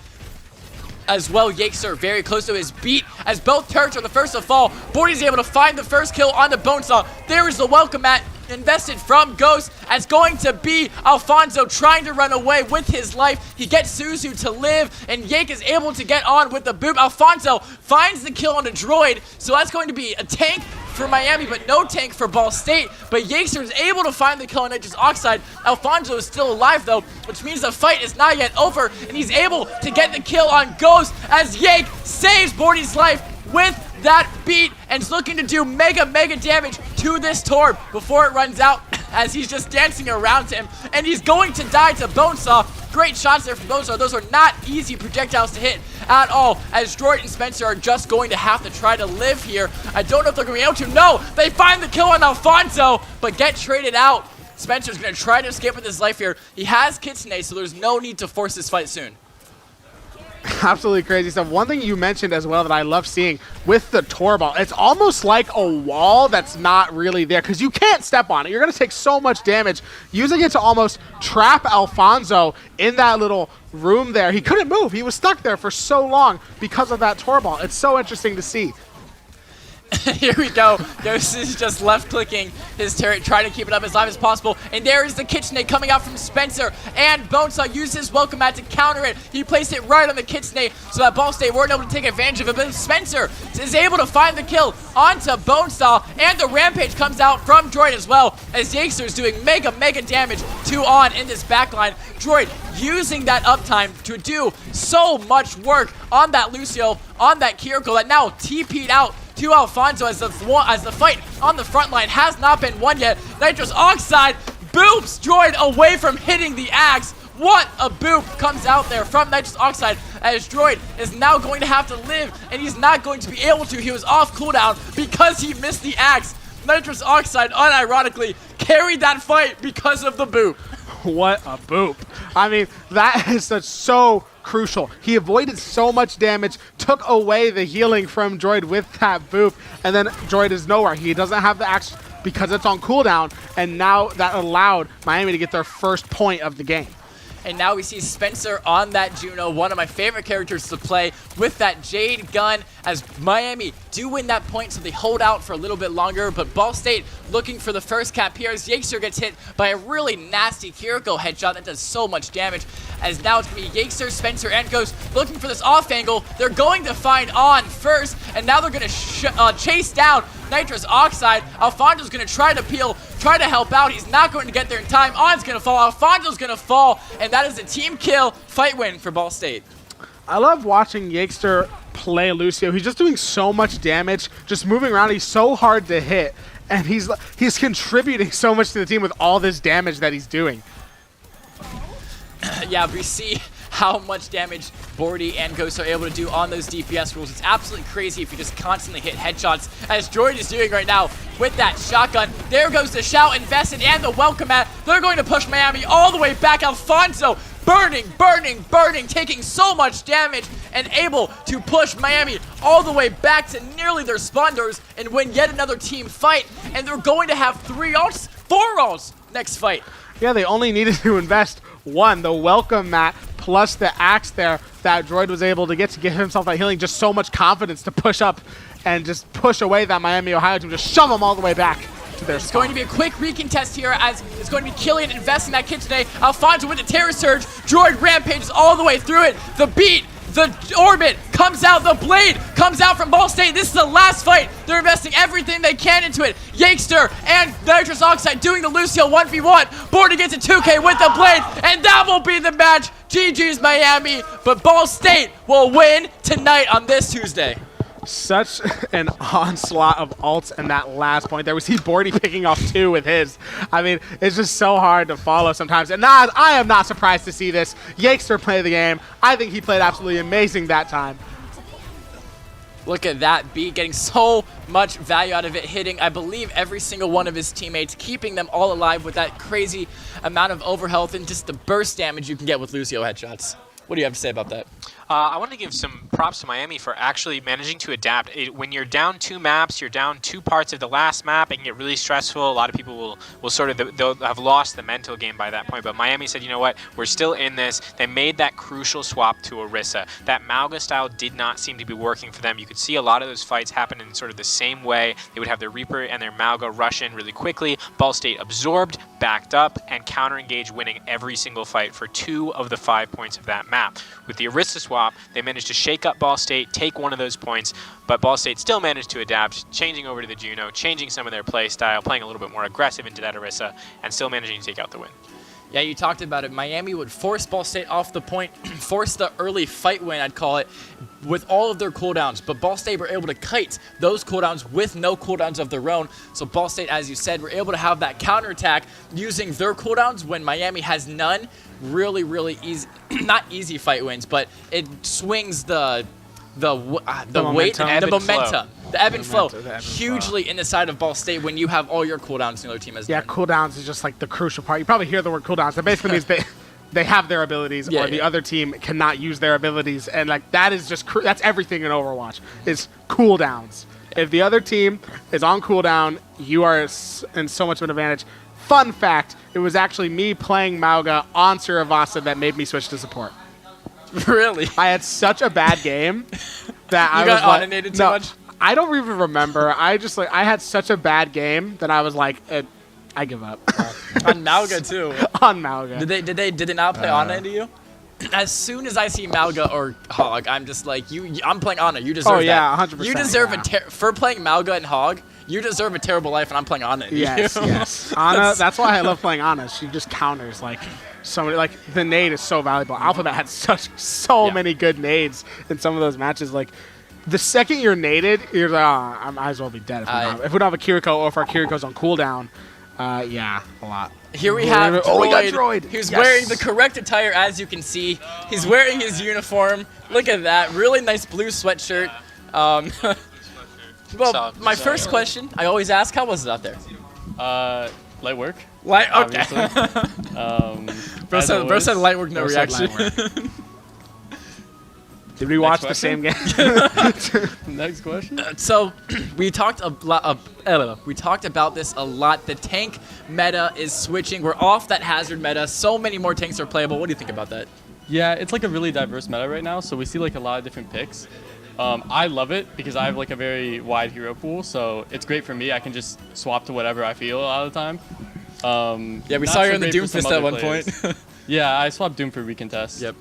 As well, Yakester very close to his beat as both turrets are the first to fall. Bordy's able to find the first kill on the Bonesaw. There is the welcome mat invested from Ghost as going to be Alfonso trying to run away with his life. He gets Suzu to live, and Yake is able to get on with the boop. Alfonso finds the kill on a droid, so that's going to be a tank for Miami, but no tank for Ball State. But Yakester is able to find the kill on Nitrous Oxide. Alfonso is still alive, though, which means the fight is not yet over, and he's able to get the kill on Ghost as Yake saves Bordy's life with that beat and is looking to do mega damage to this Torb before it runs out as he's just dancing around him, and he's going to die to Bonesaw. Great shots there from Bonesaw. Those are not easy projectiles to hit at all, as Droid and Spencer are just going to have to try to live here. I don't know if they're going to be able to. No, they find the kill on Alfonso, but get traded out. Spencer's going to try to escape with his life here. He has Kitsune, so there's no need to force this fight soon. Absolutely crazy stuff. One thing you mentioned as well that I love seeing with the Torball, it's almost like a wall that's not really there because you can't step on it. You're going to take so much damage. Using it to almost trap Alfonso in that little room there. He couldn't move. He was stuck there for so long because of that Torball. It's so interesting to see. Here we go. Ghost is just left-clicking his turret, trying to keep it up as live as possible. And there is the Kitsune coming out from Spencer. And Bonesaw used his welcome mat to counter it. He placed it right on the Kitsune so that Ball State weren't able to take advantage of it. But Spencer is able to find the kill onto Bonesaw. And the Rampage comes out from Droid as well, as Yakester is doing mega damage to On in this backline. Droid using that uptime to do so much work on that Lucio, on that Kiriko that now TP'd out to Alfonso as the fight on the front line has not been won yet. Nitrous Oxide boops Droid away from hitting the axe. What a boop comes out there from Nitrous Oxide as Droid is now going to have to live, and he's not going to be able to. He was off cooldown because he missed the axe. Nitrous Oxide unironically carried that fight because of the boop. What a boop. I mean, that is so crucial. He avoided so much damage, took away the healing from Droid with that boop, and then Droid is nowhere. He doesn't have the axe because it's on cooldown, and now that allowed Miami to get their first point of the game. And now we see Spencer on that Juno, one of my favorite characters to play, with that Jade gun, as Miami do win that point, so they hold out for a little bit longer. But Ball State looking for the first cap here as Yakester gets hit by a really nasty Kiriko headshot that does so much damage. As now it's going to be Yakester, Spencer, and Ghost looking for this off angle. They're going to find On first, and now they're going to chase down Nitrous Oxide. Alfonso's going to try to peel, try to help out. He's not going to get there in time. On's going to fall. Alfonso's going to fall. And that is a team kill fight win for Ball State. I love watching Yakester play Lucio. He's just doing so much damage, just moving around. He's so hard to hit, and he's contributing so much to the team with all this damage that he's doing. Yeah, we see how much damage Bordy and Ghost are able to do on those DPS rules. It's absolutely crazy if you just constantly hit headshots, as Droid is doing right now with that shotgun. There goes the shout, invested, and the welcome mat. They're going to push Miami all the way back. Alfonso burning, burning, burning, taking so much damage and able to push Miami all the way back to nearly their spawn doors and win yet another team fight. And they're going to have 3 ults, 4 ults next fight. Yeah, they only needed to invest 1, the welcome mat, plus the axe there that Droid was able to get to give himself that healing. Just so much confidence to push up and just push away that Miami, Ohio team, just shove them all the way back to their It's going to be a quick recontest here, as it's going to be Killian investing that kit today. Alfonso with the Terror Surge. Droid rampages all the way through it. The beat, the orbit comes out. The blade comes out from Ball State. This is the last fight. They're investing everything they can into it. Yakester and Nitrous Oxide doing the Lucio 1v1. Bordy gets a 2K with the blade, and that will be the match. GG's Miami, but Ball State will win tonight on this Tuesday. Such an onslaught of ults in that last point there. We see Bordy picking off 2 with his. I mean, it's just so hard to follow sometimes. And I am not surprised to see this. Yakester play the game. I think he played absolutely amazing that time. Look at that beat, getting so much value out of it, hitting, I believe, every single one of his teammates, keeping them all alive with that crazy amount of overhealth and just the burst damage you can get with Lucio headshots. What do you have to say about that? I want to give some props to Miami for actually managing to adapt. When you're down 2 maps, you're down 2 parts of the last map, it can get really stressful. A lot of people will sort of, they'll have lost the mental game by that point. But Miami said, you know what, we're still in this. They made that crucial swap to Orisa. That Mauga style did not seem to be working for them. You could see a lot of those fights happen in sort of the same way. They would have their Reaper and their Mauga rush in really quickly. Ball State absorbed, backed up, and counter-engaged, winning every single fight for 2 of the 5 points of that map. With the Orisa swap, they managed to shake up Ball State, take one of those points, but Ball State still managed to adapt, changing over to the Juno, changing some of their play style, playing a little bit more aggressive into that Orisa, and still managing to take out the win. Yeah, you talked about it. Miami would force Ball State off the point, force the early fight win, I'd call it, with all of their cooldowns. But Ball State were able to kite those cooldowns with no cooldowns of their own. So Ball State, as you said, were able to have that counterattack using their cooldowns when Miami has none. Really, really easy, not easy fight wins, but it swings the weight, the momentum, the ebb and flow, hugely in the side of Ball State when you have all your cooldowns and the other team has none. Cooldowns is just like the crucial part. You probably hear the word cooldowns. That basically means they have their abilities, or the other team cannot use their abilities, and like that is just that's everything in Overwatch is cooldowns. If the other team is on cooldown, you are in so much of an advantage. Fun fact: it was actually me playing Mauga on Suravasa that made me switch to support. Really? I had such a bad game that I got was onated too much? I don't even remember. I had such a bad game that I was like, I give up. On Mauga too. On Mauga. Did they not play Ana to you? As soon as I see Mauga or Hog, I'm just like, I'm playing Ana. You deserve that. Oh yeah, 100%. You deserve for playing Mauga and Hog. You deserve a terrible life, and I'm playing Ana. Yes, yes. Ana. That's why I love playing Ana. She just counters like so many. Like the nade is so valuable. Alphabet had so many good nades in some of those matches. Like the second you're naded, you're like, I might as well be dead if we don't have a Kiriko, or if our Kiriko's on cooldown. Yeah, a lot. Here we have Droid. We got Droid. He's wearing the correct attire, as you can see. He's wearing his uniform. Look at that. Really nice blue sweatshirt. Well, my first question, I always ask, how was it out there? Light work. Okay. Bro said light work, no reaction. Did we watch the same game? Next question. So we talked we talked about this a lot. The tank meta is switching. We're off that hazard meta. So many more tanks are playable. What do you think about that? Yeah, it's like a really diverse meta right now. So we see like a lot of different picks. I love it because I have like a very wide hero pool, so it's great for me. I can just swap to whatever I feel a lot of the time. Yeah, we saw you in the Doomfist at one point. Yeah, I swapped Doom for Recontest. Yep.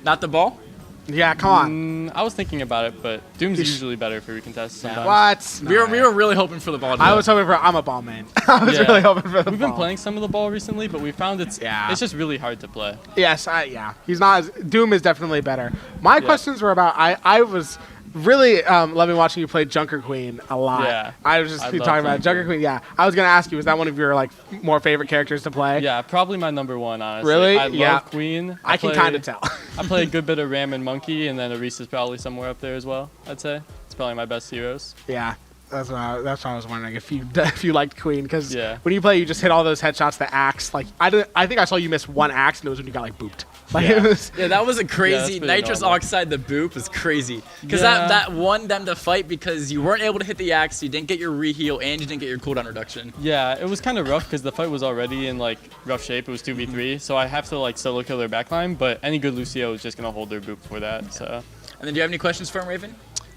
Not the ball? Yeah, come on. I was thinking about it, but Doom's usually better for recontest sometimes. What? We were really hoping for the ball. I was hoping for. I'm a ball man. I was really hoping for the We've ball. been playing some of the ball recently, but we found it's just really hard to play. Yes, yeah. He's not. Doom is definitely better. My questions were about. I was really loving watching you play Junker Queen a lot. Yeah. I was just talking about Junker Queen. Yeah. I was gonna ask you, was that one of your like more favorite characters to play? Yeah, probably my number one, honestly. Really? I love Queen. I can kind of tell. I play a good bit of Ram and Monkey, and then Arisa's probably somewhere up there as well, I'd say. It's probably my best heroes. Yeah. That's what I was wondering if you liked Queen, because Yeah. when you play, you just hit all those headshots. The axe, like I think I saw you miss one axe, and it was when you got like booped. Like Yeah. it was. Yeah, that was a crazy pretty nitrous normal. oxide. The boop was crazy because Yeah. that won them to fight because you weren't able to hit the axe, you didn't get your reheal, and you didn't get your cooldown reduction. Yeah, it was kind of rough because the fight was already in like rough shape. It was 2v3, so I have to like solo kill their backline, but any good Lucio is just gonna hold their boop for that. So. And then do you have any questions for him, Raven?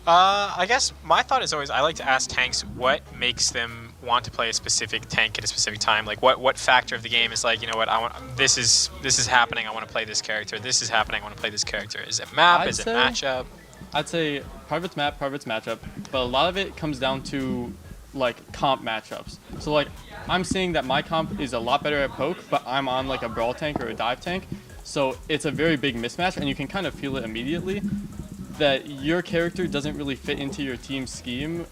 I guess my thought is always I like to ask tanks what makes them want to play a specific tank at a specific time. Like what factor of the game is like, you know what, I want this is happening, I want to play this character. This is happening, I want to play this character. Is it map? Is it matchup? I'd say part of it's map, part of it's matchup, but a lot of it comes down to like comp matchups. So like I'm seeing that my comp is a lot better at poke, but I'm on like a brawl tank or a dive tank. So it's a very big mismatch, and you can kind of feel it immediately that your character doesn't really fit into your team's scheme,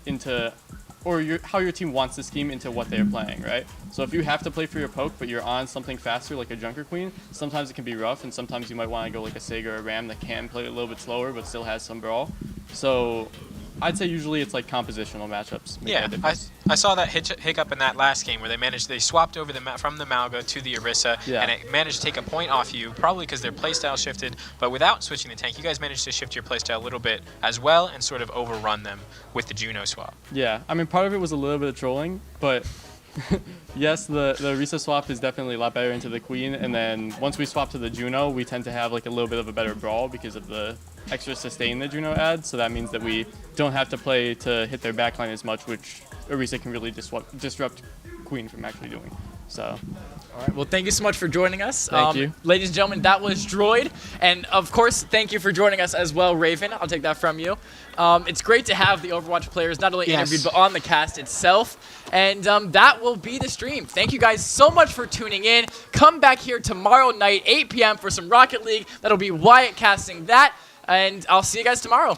or how your team wants to scheme into what they're playing, right? So if you have to play for your poke, but you're on something faster like a Junker Queen, sometimes it can be rough, and sometimes you might want to go like a Sig or a Ram that can play a little bit slower but still has some brawl. So I'd say usually it's like compositional matchups. Yeah, I saw that hiccup in that last game where they swapped over from the Malga to the Orisa, and it managed to take a point off you, probably because their playstyle shifted, but without switching the tank, you guys managed to shift your playstyle a little bit as well and sort of overrun them with the Juno swap. Yeah, I mean, part of it was a little bit of trolling, but yes, the Orisa swap is definitely a lot better into the Queen, and then once we swap to the Juno, we tend to have like a little bit of a better brawl because of the extra sustain the Juno adds, so that means that we don't have to play to hit their backline as much, which Orisa can really disrupt Queen from actually doing. So. All right, well, thank you so much for joining us. Thank you. Ladies and gentlemen, that was Droid. And, of course, thank you for joining us as well, Raven. I'll take that from you. It's great to have the Overwatch players not only interviewed, but on the cast itself. And that will be the stream. Thank you guys so much for tuning in. Come back here tomorrow night, 8 p.m. for some Rocket League. That'll be Wyatt casting that. And I'll see you guys tomorrow.